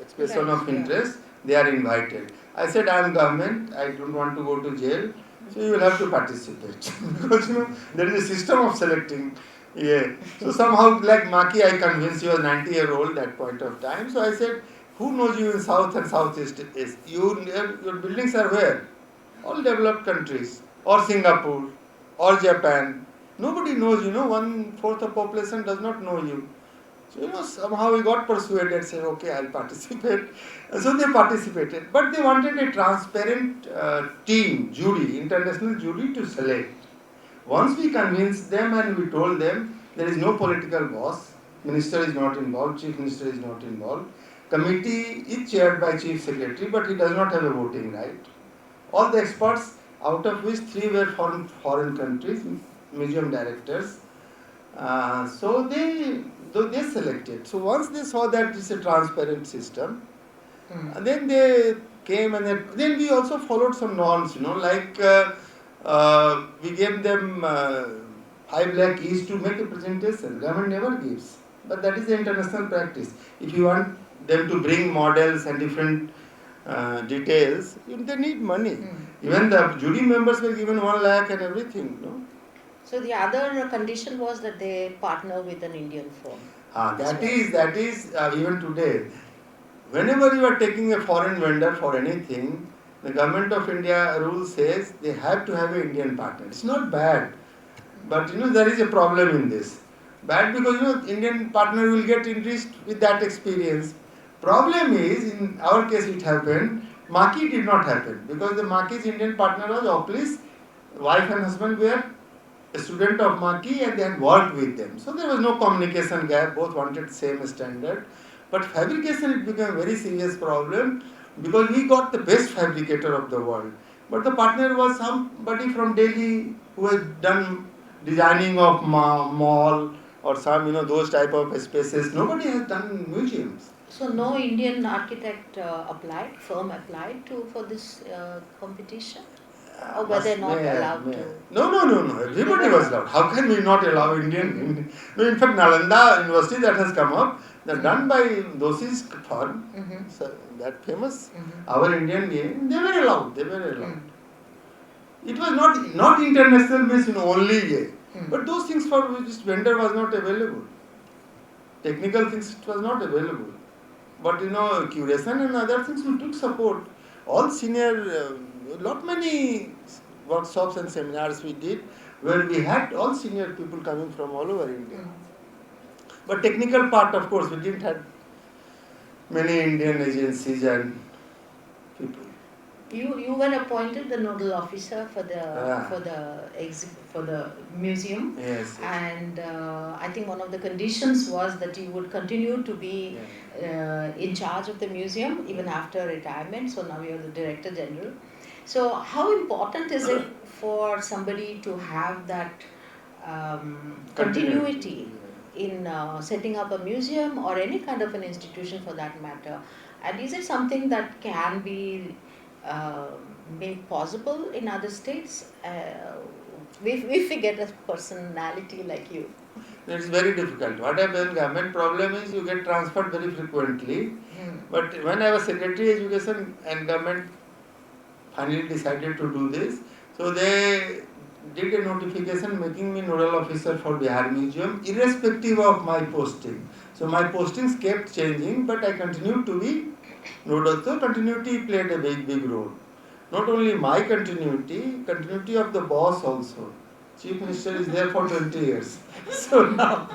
Speaker 2: expression of interest. They are invited. I said, I am government. I don't want to go to jail. So you will have to participate because there is a system of selecting. Yeah. So somehow, like Maki, I convinced he was 90-year-old that point of time. So I said, who knows you in South and Southeast is? Your buildings are where? All developed countries, or Singapore, or Japan. Nobody knows, 1/4 of population does not know you. So, somehow we got persuaded, say, okay, I'll participate. So they participated. But they wanted a transparent team, jury, international jury to select. Once we convinced them and we told them there is no political boss, minister is not involved, chief minister is not involved. Committee is chaired by chief secretary, but he does not have a voting right. All the experts, out of which 3 were from foreign countries, museum directors. So they selected. So once they saw that it's a transparent system, then they came and then we also followed some norms, like we gave them 5 lakh each to make a presentation. Government never gives. But that is the international practice. If you want them to bring models and different details, they need money. Even the jury members were given 1 lakh and everything.
Speaker 4: So the other condition was that they partner with an Indian firm.
Speaker 2: That is even today. Whenever you are taking a foreign vendor for anything, the government of India rule says they have to have an Indian partner. It's not bad, but there is a problem in this. Bad because Indian partner will get enriched with that experience. Problem is, in our case it happened, Maki did not happen because the Maki's Indian partner was Oplis, wife and husband were a student of Maki and they had worked with them. So there was no communication gap, both wanted same standard. But fabrication, it became a very serious problem because we got the best fabricator of the world. But the partner was somebody from Delhi who had done designing of mall or some, those type of spaces. Nobody has done museums.
Speaker 4: So no Indian architect firm applied for this competition? Or were they not allowed to?
Speaker 2: No. Everybody was allowed. How can we not allow Indian? No, in fact, Nalanda University that has come up, they're done by Doshi's firm, so that famous, our Indian name, they were allowed. It was not international means only but those things for which vendor was not available. Technical things it was not available. But curation and other things we took support. All senior, many workshops and seminars we did where we had all senior people coming from all over India. But technical part, of course, we didn't have many Indian agencies and people.
Speaker 4: You were appointed the nodal officer for the museum.
Speaker 2: Yes.
Speaker 4: And I think one of the conditions was that you would continue to be in charge of the museum even after retirement. So now you are the Director General. So how important is it for somebody to have that continuity in setting up a museum or any kind of an institution for that matter? And is it something that can be made possible in other states? If we get a personality like you.
Speaker 2: It's very difficult. What happens, government problem is you get transferred very frequently. But when I was Secretary Education and government finally decided to do this, so they did a notification making me nodal officer for Bihar Museum irrespective of my posting. So my postings kept changing, but I continued to be nodal. So continuity played a big role. Not only my continuity of the boss also. Chief Minister is there for 20 years. So now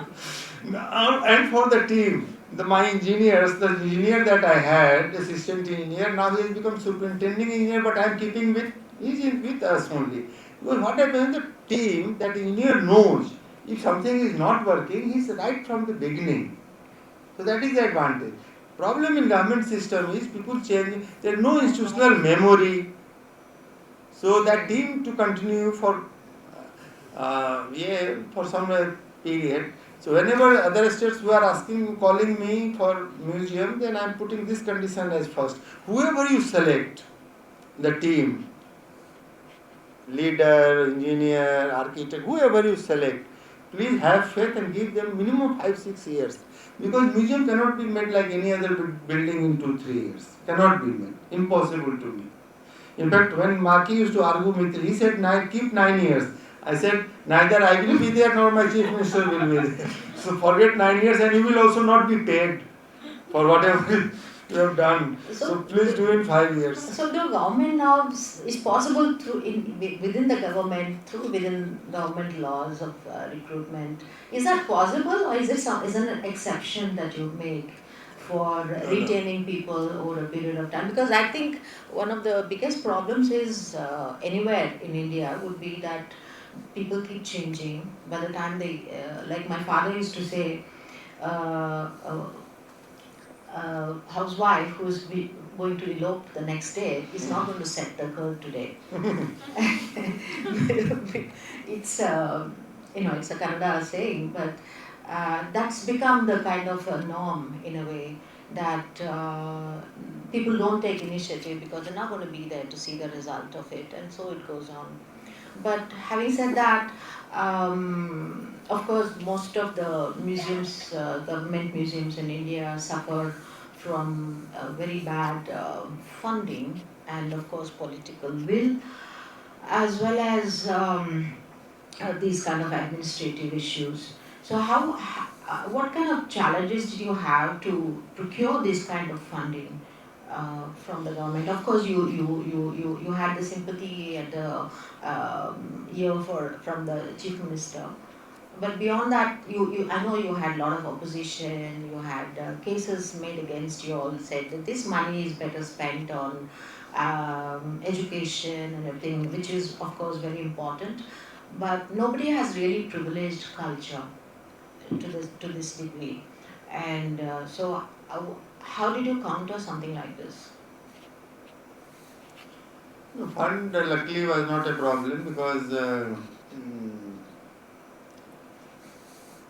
Speaker 2: and for the team, my engineers, the engineer that I had, assistant engineer, now he has become superintending engineer, but I am keeping he's with us only. Because what happens, the team, that engineer knows if something is not working, he's right from the beginning. So that is the advantage. Problem in government system is people change, there is no institutional memory. So that team to continue for some period. So whenever other states who are calling me for museum, then I am putting this condition as first. Whoever you select, the team, leader, engineer, architect, whoever you select, please have faith and give them minimum 5-6 years. Because museum cannot be made like any other building in 2-3 years. Cannot be made. Impossible to me. In fact, when Maki used to argue with me, he said, keep 9 years. I said, neither I will be there nor my chief minister will be there. So forget 9 years and you will also not be paid for whatever you have done. So please do in 5 years.
Speaker 4: So the government now is possible through within the government, through within government laws of recruitment. Is that possible, or is it an exception that you make for retaining people over a period of time? Because I think one of the biggest problems is anywhere in India would be that people keep changing. By the time they, like my father used to say, housewife who's going to elope the next day is not going to set the curl today. It's it's a Kannada saying, but that's become the kind of a norm in a way that people don't take initiative because they're not going to be there to see the result of it, and so it goes on. But having said that, of course, most of the museums, government museums in India suffer from very bad funding and, of course, political will, as well as these kind of administrative issues. So, what kind of challenges did you have to procure this kind of funding from the government? Of course, you had the sympathy and the ear from the chief minister, but beyond that, I know you had a lot of opposition. You had cases made against you. All said that this money is better spent on education and everything, which is of course very important. But nobody has really privileged culture to this degree, and so. How did you counter something like this?
Speaker 2: The fund luckily was not a problem because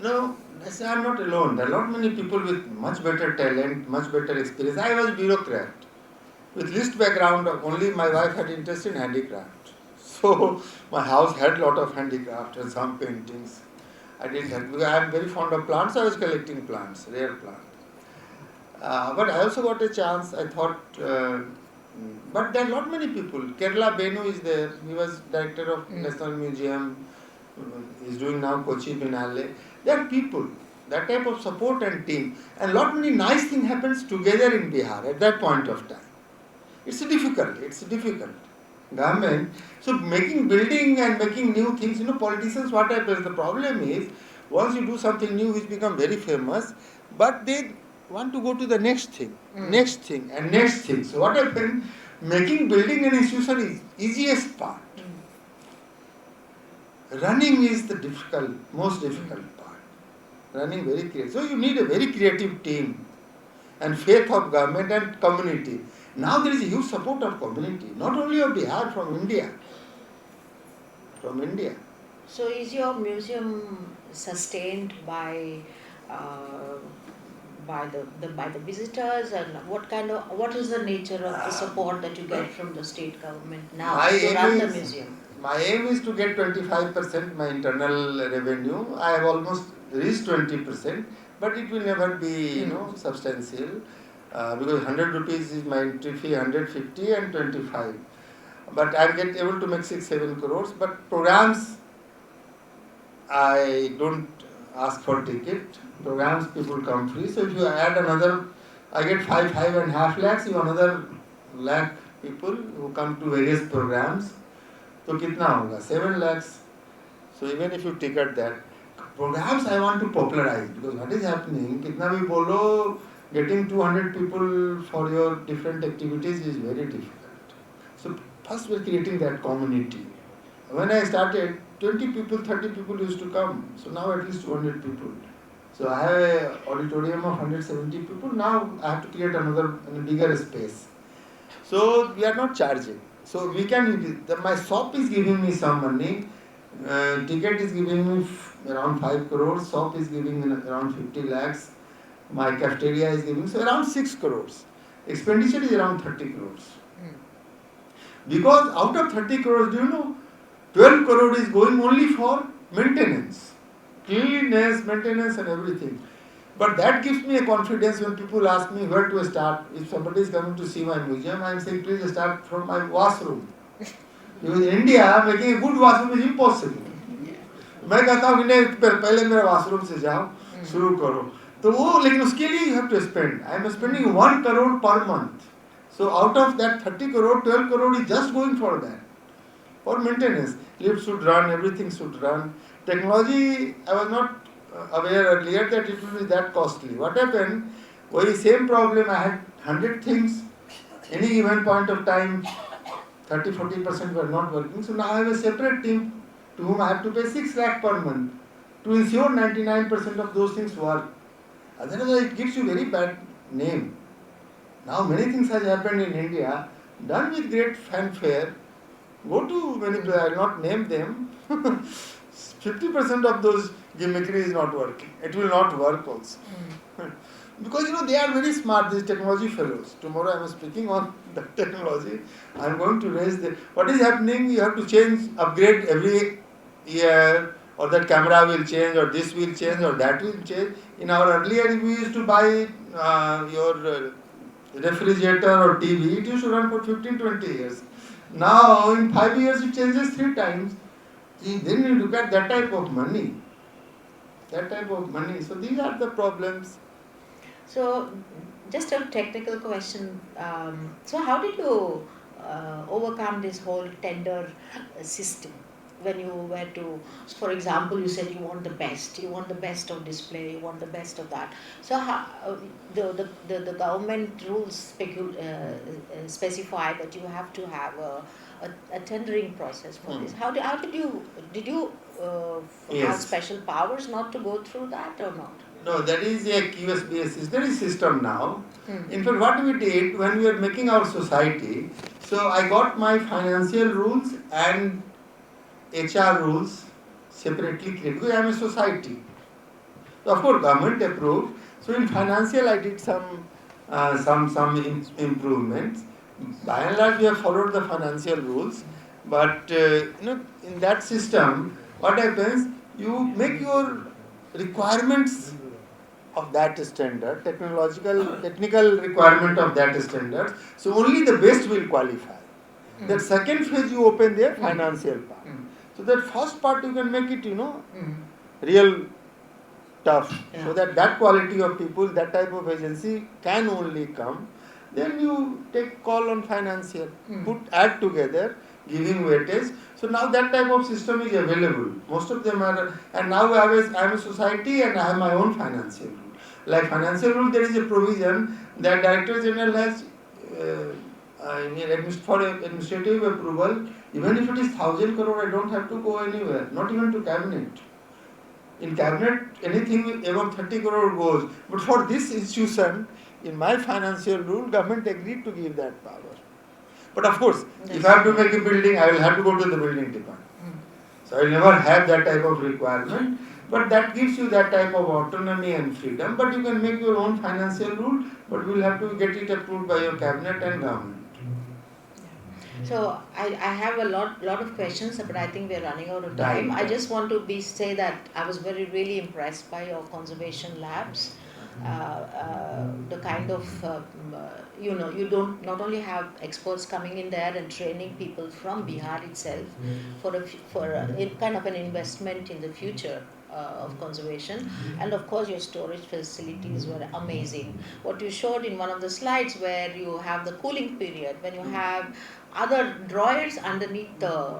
Speaker 2: no, I am not alone. There are not many people with much better talent, much better experience. I was a bureaucrat with least background. Only my wife had interest in handicraft, so my house had lot of handicraft and some paintings. I didn't have because I am very fond of plants. So I was collecting plants, rare plants. But I also got a chance. I thought, but there are not many people. Kerala Benu is there. He was director of National Museum. He's doing now Kochi Biennale. There are people, that type of support and team, and lot many nice things happens together in Bihar at that point of time. It's difficult. Government. So making building and making new things. Politicians. What happens? The problem is once you do something new, which become very famous, but they want to go to the next thing, next thing, and next thing. So what happened? Making building an institution is easiest part. Running is the most difficult part. Running very creative. So you need a very creative team and faith of government and community. Now there is a huge support of community, not only of Bihar, from India.
Speaker 4: So is your museum sustained by the visitors, and what is the nature of the support that you get from the state government now to run the museum?
Speaker 2: My aim is to get 25% my internal revenue. I have almost reached 20%, but it will never be substantial because 100 rupees is my entry fee, 150 and 25. But I get able to make 6-7 crores. But programs, I don't ask for ticket. Programs people come free. So if you add another, I get 5.5 lakhs. You another lakh people who come to various programs. So kitna hoga? 7 lakhs. So even if you ticket that, programs I want to popularize because what is happening? Kitna bhi bolo, getting 200 people for your different activities is very difficult. So first we are creating that community. When I started, 20 people, 30 people used to come. So now at least 200 people. So I have an auditorium of 170 people. Now I have to create another bigger space. So we are not charging. So we can, my shop is giving me some money. Ticket is giving me around 5 crores. Shop is giving me around 50 lakhs. My cafeteria is giving, so around 6 crores. Expenditure is around 30 crores. Because out of 30 crores, do you know, 12 crore is going only for maintenance. Cleanliness, maintenance and everything. But that gives me a confidence when people ask me where to start. If somebody is coming to see my museum, I am saying please start from my washroom. Because in India, making a good washroom is impossible. मैं कहता हूँ कि नहीं पहले मेरे washroom से जाओ शुरू करो तो वो लेकिन उसके लिए you have to spend I am spending 1 crore per month so out of that 30 crore 12 crore is just going for that for maintenance lift should run everything should run technology I was not aware earlier that it will be that costly what happened वही same problem I had 100 things any given point of time 30-40% were not working so now I have a separate team to whom I have to pay 6 lakh per month to ensure 99% of those things work. Otherwise, it gives you very bad name. Now, many things has happened in India, done with great fanfare. Go to many places, I will not name them. 50% of those gimmickry is not working. It will not work also. Because they are very smart, these technology fellows. Tomorrow I am speaking on the technology. I am going to raise the. What is happening? You have to change, upgrade every year, or that camera will change, or this will change, or that will change. In our earlier, we used to buy your refrigerator or TV. It used to run for 15-20 years. Now, in 5 years, it changes 3 times. See, then you look at that type of money. That type of money. So these are the problems.
Speaker 4: So, just a technical question. So, how did you overcome this whole tender system? When you were to, for example, you said you want the best of display, you want the best of that. So, how, the government rules specify that you have to have a tendering process for this. How did you have
Speaker 2: Yes.
Speaker 4: special powers not to go through that or not?
Speaker 2: No, that is a QSBS system. There is system now. In fact, what we did when we were making our society, so I got my financial rules and HR rules separately created because I am a society. So of course, government approved. So in financial, I did some improvements. By and large, we have followed the financial rules. But in that system, what happens? You make your requirements of that standard, technical requirement of that standard. So only the best will qualify. That second phase you open there, financial part. So that first part you can make it, real tough.
Speaker 4: Yeah.
Speaker 2: So that quality of people, that type of agency can only come. Then you take call on financial, add together, giving weightage. So now that type of system is available. Most of them are, and now I am a society and I have my own financial rule. Like financial rule, there is a provision that Director General has for administrative approval. Even if it is 1,000 crore, I don't have to go anywhere, not even to cabinet. In cabinet, anything above 30 crore goes. But for this institution, in my financial rule, government agreed to give that power. But of course, if I have to make a building, I will have to go to the building department. So I will never have that type of requirement. But that gives you that type of autonomy and freedom. But you can make your own financial rule, but you will have to get it approved by your cabinet and government.
Speaker 4: So I have a lot of questions, but I think we're running out of time.
Speaker 2: Right.
Speaker 4: I just want to say that I was really impressed by your conservation labs. The kind of you don't not only have experts coming in there and training people from Bihar itself for kind of an investment in the future of conservation, and of course your storage facilities were amazing. What you showed in one of the slides where you have the cooling period, when you have other drawers underneath the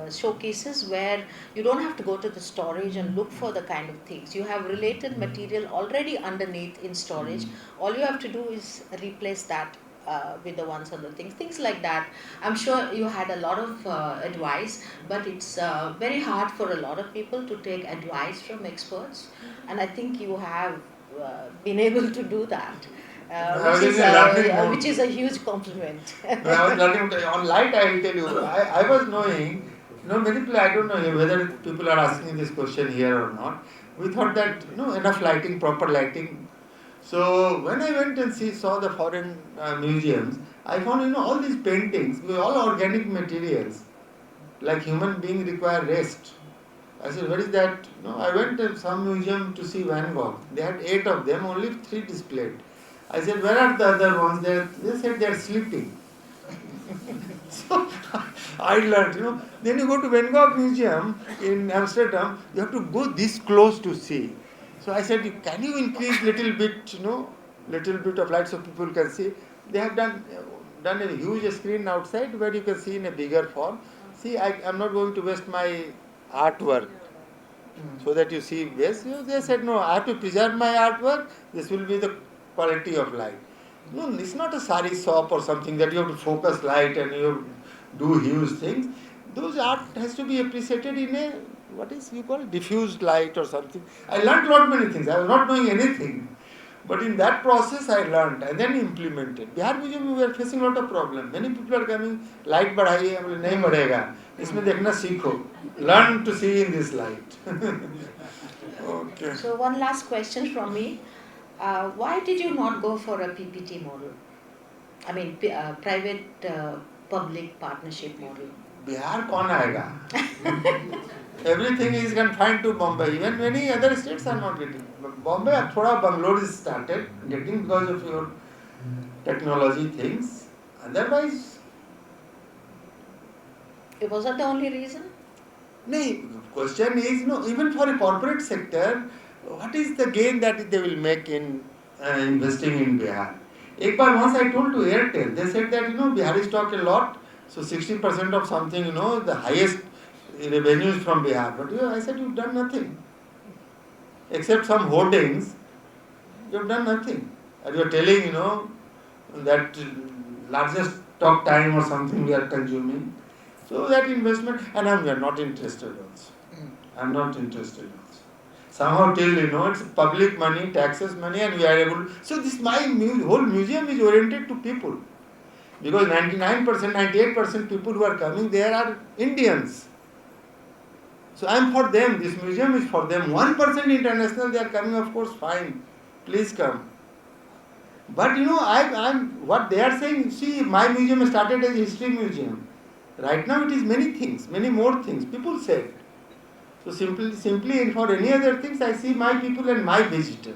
Speaker 4: showcases where you don't have to go to the storage and look for the kind of things. You have related material already underneath in storage. All you have to do is replace that with the ones on the things like that. I'm sure you had a lot of advice, but it's very hard for a lot of people to take advice from experts, and I think you have been able to do that. Which is a huge compliment.
Speaker 2: When I was learning on light, I will tell you, I was knowing, many people, I don't know whether people are asking this question here or not. We thought that, enough lighting, proper lighting. So when I went and saw the foreign museums, I found, all these paintings, were all organic materials. Like human beings require rest. I said, what is that? I went to some museum to see Van Gogh. They had 8 of them, only 3 displayed. I said, where are the other ones? They said they are sleeping. So I learned, Then you go to Van Gogh Museum in Amsterdam, you have to go this close to see. So I said, can you increase little bit, little bit of light so people can see? They have done a huge screen outside where you can see in a bigger form. See, I'm not going to waste my artwork so that you see this. They said, no, I have to preserve my artwork. This will be the quality of light. No, it's not a sari shop or something that you have to focus light and you do huge things. Those art has to be appreciated in a, what is you call diffused light or something. I learned lot many things. I was not knowing anything. But in that process I learned and then implemented. Bihar Museum we were facing a lot of problem. Many people are coming, light बढ़ाइए, हम बोले नहीं बढ़ेगा. इसमें देखना सीखो. Learn to see in this light. Okay.
Speaker 4: So one last question from me. Why did you not go for a PPT model? I mean, private public partnership model.
Speaker 2: Bihar कौन आएगा? Everything is confined to Bombay. Even many other states are not getting. Bombay, thoda Bangalore is started getting because of your technology things. Otherwise,
Speaker 4: It wasn't the only reason?
Speaker 2: no. Question is, even for a corporate sector, what is the gain that they will make in investing in Bihar? Once I told to Airtel, they said that Biharis talk a lot, so 60% of something, the highest revenues from Bihar. But I said, you've done nothing. Except some hoardings, you've done nothing. And you're telling, that largest talk time or something we are consuming. So that investment, and we are not interested also. I'm not interested also. Somehow till, it's public money, taxes money, and we are able to. So this whole museum is oriented to people. Because 99%, 98% people who are coming there are Indians. So I am for them, this museum is for them. 1% international, they are coming, of course, fine. Please come. But I'm what they are saying, see, my museum started as a history museum. Right now it is many things, many more things. People said. So simply for any other things, I see my people and my visitor.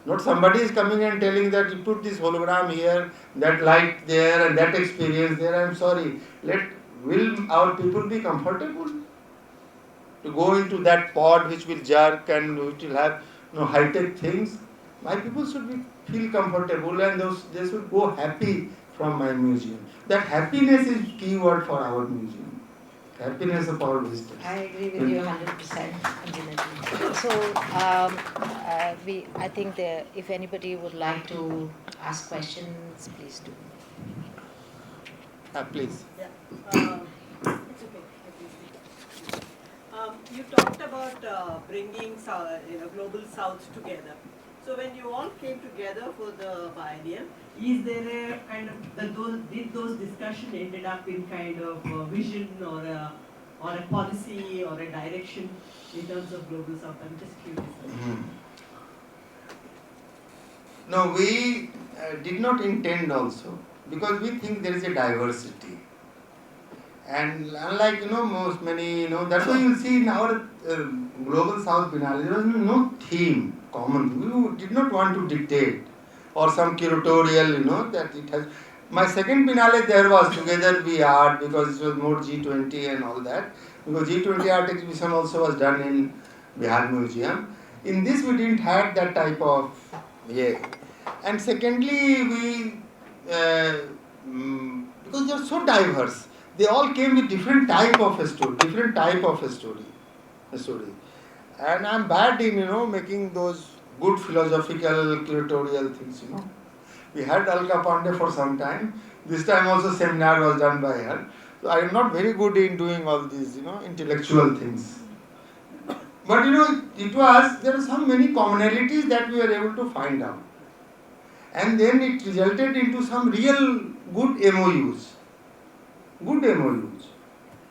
Speaker 2: Not somebody is coming and telling that you put this hologram here, that light there, and that experience there. I'm sorry. Will our people be comfortable to go into that pod which will jerk and which will have high-tech things? My people should feel comfortable and they should go happy from my museum. That happiness is key word for our museum. Happiness of our visitors.
Speaker 4: I agree with you 100%, Anjana. So, I think if anybody would like to ask questions, please do.
Speaker 2: Please.
Speaker 5: Yeah. It's okay. You talked about bringing global South together. So when you all came together for the biennial, is there a kind of did those discussions ended up in kind of a vision or a policy or a direction in terms of global South? I'm just curious.
Speaker 2: No, we did not intend also because we think there is a diversity. And unlike many that's why you will see in our global South Biennale there was no theme common. We did not want to dictate or some curatorial that it has. My second Biennale there was Together We Art because it was more G20 and all that. Because G20 art exhibition also was done in Bihar Museum. In this we didn't have that type of And secondly we because they are so diverse. They all came with different type of a story, And I'm bad in, making those good philosophical, curatorial things, We had Alka Pandey for some time. This time also seminar was done by her. So I am not very good in doing all these, intellectual things. But, there are some many commonalities that we were able to find out. And then it resulted into some real good MOUs. We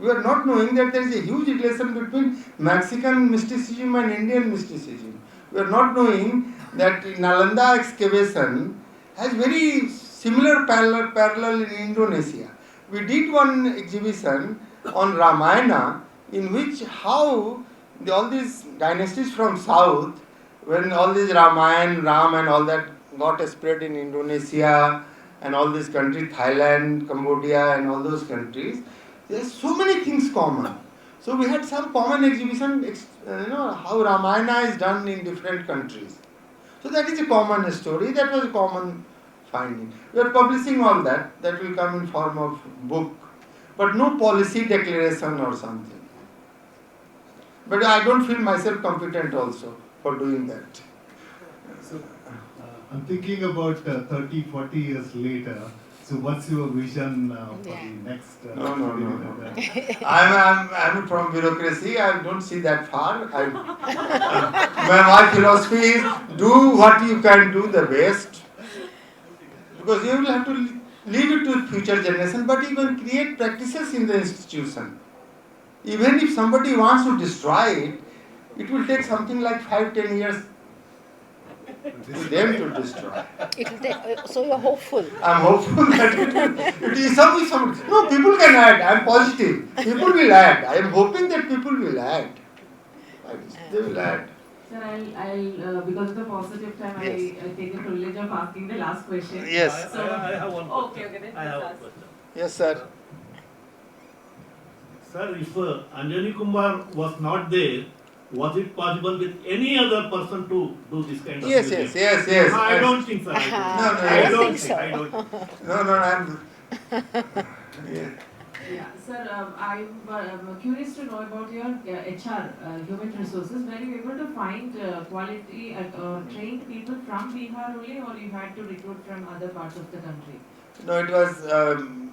Speaker 2: are not knowing that there is a huge relation between Mexican mysticism and Indian mysticism. We are not knowing that Nalanda excavation has very similar parallel in Indonesia. We did one exhibition on Ramayana in which how all these dynasties from south, when all these Ramayana, Ram and all that got spread in Indonesia and all these countries, Thailand, Cambodia, and all those countries, there's so many things common. So we had some common exhibition, how Ramayana is done in different countries. So that is a common story, that was a common finding. We are publishing all that, that will come in form of book, but no policy declaration or something. But I don't feel myself competent also for doing that.
Speaker 6: So, I'm thinking about 30, 40 years later. So, what's your vision for the next?
Speaker 2: No. I'm from bureaucracy. I don't see that far. My philosophy is do what you can do the best, because you will have to leave it to future generation. But you can create practices in the institution. Even if somebody wants to destroy it, it will take something like 5-10 years to them to destroy.
Speaker 7: It will take, so you're hopeful.
Speaker 2: I'm hopeful that it is some. No, people can add. I'm positive. People will add. I am hoping that people will add. They will add.
Speaker 8: Sir, I'll because of the positive time,
Speaker 2: Yes.
Speaker 8: I take the privilege of asking the last question.
Speaker 2: Yes.
Speaker 8: So,
Speaker 3: I have one question.
Speaker 8: okay, then
Speaker 3: I have one
Speaker 8: ask.
Speaker 3: question.
Speaker 2: Yes, sir.
Speaker 3: Sir, if Anjani Kumar was not there, was it possible with any other person to do this kind of
Speaker 2: Yes.
Speaker 3: music? No, I don't think so.
Speaker 2: I
Speaker 3: don't
Speaker 7: think so.
Speaker 3: I don't think.
Speaker 2: No, I'm. Yeah.
Speaker 8: Yeah, sir, I'm curious to know about your HR, human resources. Were you able to find quality trained people from Bihar only, or you had to recruit from other parts of the country?
Speaker 2: No, it was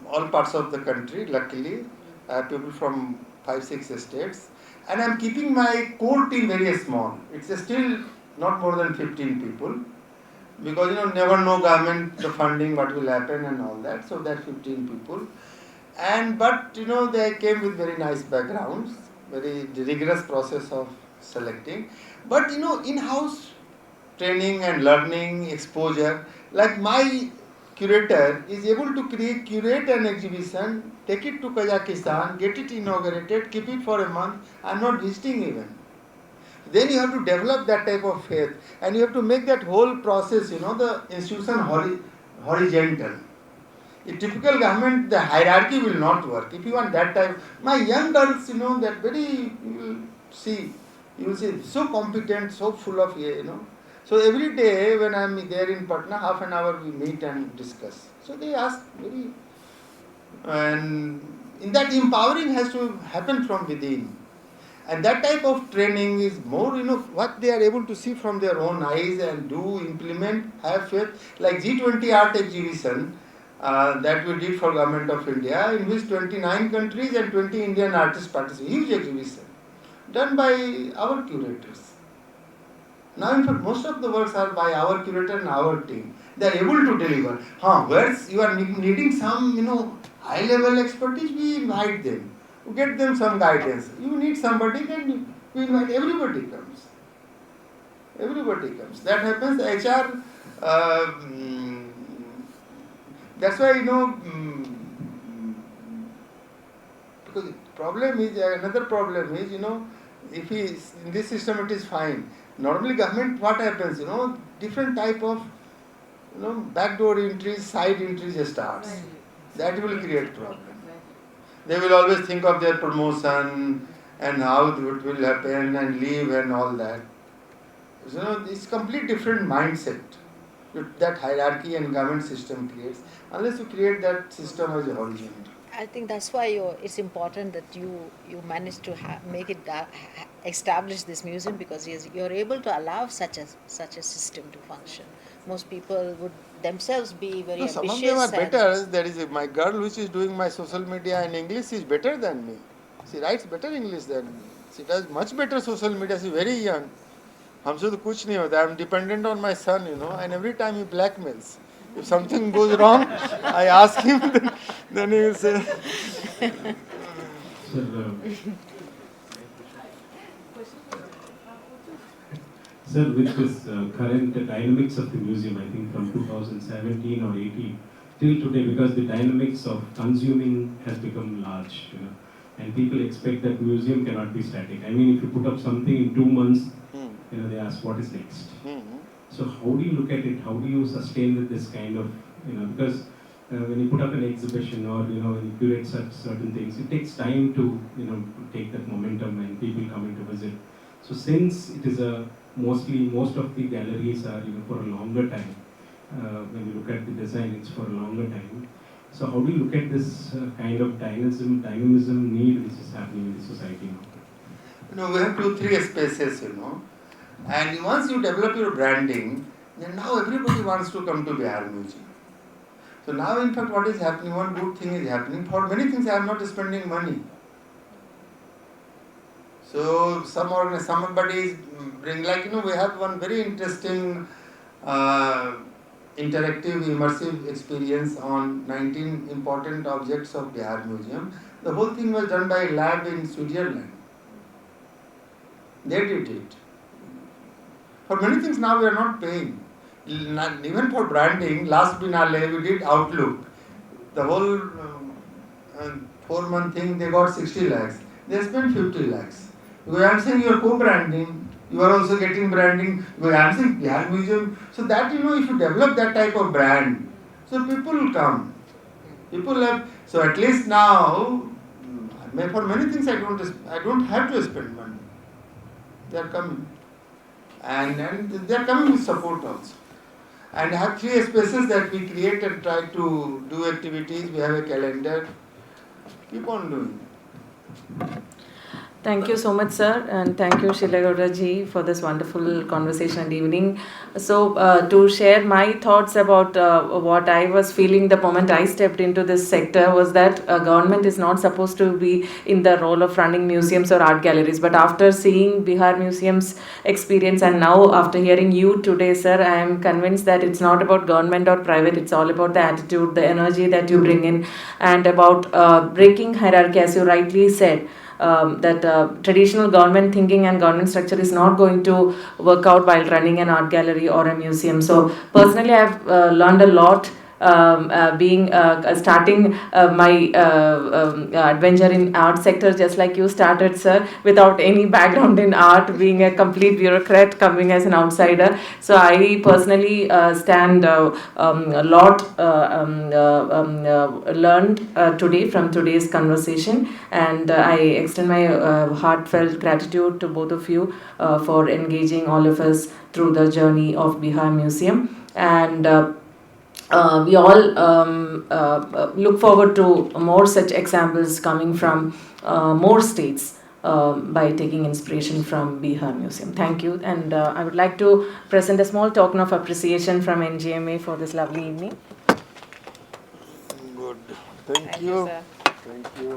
Speaker 2: all parts of the country. Luckily, I have people from 5-6 states, and I'm keeping my core team very small. It's still not more than 15 people, because never know government the funding what will happen and all that. So that 15 people, but they came with very nice backgrounds, very rigorous process of selecting. But in-house training and learning, exposure, like my curator is able to curate an exhibition, take it to Kazakhstan, get it inaugurated, keep it for a month. I'm not visiting even. Then you have to develop that type of faith, and you have to make that whole process, the institution horizontal. In typical government, the hierarchy will not work. If you want that type, my young girls, that very, you will see, so competent, so full of, So every day when I'm there in Patna, half an hour we meet and discuss. So they ask and in that empowering has to happen from within. And that type of training is more, what they are able to see from their own eyes and do, implement, have faith. Like G20 art exhibition that we did for Government of India, in which 29 countries and 20 Indian artists participated. Huge exhibition done by our curators. Now, in fact, most of the works are by our curator and our team. They are able to deliver. Whereas you are needing some, high-level expertise, we invite them. We get them some guidance. You need somebody, then we invite. Everybody comes. Everybody comes. That happens. HR. That's why because another problem is, if in this system it is fine. Normally government, what happens, different type of, backdoor entries, side entries starts.
Speaker 8: Right.
Speaker 2: That will create problem. They will always think of their promotion and how it will happen and leave and all that. So, it's complete different mindset that hierarchy and government system creates, unless you create that system as a horizon.
Speaker 7: I think that's why it's important that you managed to make it establish this museum, because you're able to allow such a system to function. Most people would themselves be very ambitious.
Speaker 2: Some of them are better. There is my girl which is doing my social media in English is better than me. She writes better English than me. She does much better social media. She is very young. हमसे तो कुछ नहीं होता. I'm dependent on my son, and every time he blackmails. If something goes wrong, I ask him, then he will say.
Speaker 1: Sir, with this current dynamics of the museum, I think from 2017 or 18 till today, because the dynamics of consuming has become large, and people expect that museum cannot be static. I mean, if you put up something in 2 months, they ask what is next. So how do you look at it? How do you sustain with this kind of because when you put up an exhibition or when you curate such certain things, it takes time to take that momentum and people coming to visit. So since it is most of the galleries are for a longer time. When you look at the design, it's for a longer time. So how do you look at this kind of dynamism need which is happening in the society now?
Speaker 2: We have 2-3 spaces, and once you develop your branding, then now everybody wants to come to Bihar Museum. So now, in fact, what is happening, one good thing is happening. For many things, I am not spending money. So somebody bring, we have one very interesting interactive immersive experience on 19 important objects of Bihar Museum. The whole thing was done by a lab in Switzerland. They did it. For many things now we are not paying. Even for branding, last Biennale we did Outlook. The whole 4-month thing, they got 60 lakhs. They spent 50 lakhs. Because I am saying you are co-branding, you are also getting branding. Because I am saying Bihar Museum. So that, if you develop that type of brand, so people will come. So at least now, for many things I don't have to spend money. They are coming. And they are coming with support also. And I have 3 spaces that we create and try to do activities. We have a calendar. Keep on doing.
Speaker 8: Thank you so much, sir, and thank you, Sheela Gowda ji, for this wonderful conversation and evening. So, to share my thoughts about what I was feeling the moment I stepped into this sector was that government is not supposed to be in the role of running museums or art galleries. But after seeing Bihar Museum's experience and now after hearing you today, sir, I am convinced that it's not about government or private. It's all about the attitude, the energy that you bring in, and about breaking hierarchy, as you rightly said. That traditional government thinking and government structure is not going to work out while running an art gallery or a museum. So personally, I've learned a lot starting my adventure in art sector just like you started, sir, without any background in art, being a complete bureaucrat coming as an outsider. So I personally stand a lot learned today from today's conversation, and I extend my heartfelt gratitude to both of you for engaging all of us through the journey of Bihar Museum. And we all look forward to more such examples coming from more states by taking inspiration from Bihar Museum. Thank you. And I would like to present a small token of appreciation from NGMA for this lovely evening.
Speaker 2: Good. Thank you.
Speaker 8: Sir.
Speaker 2: Thank you.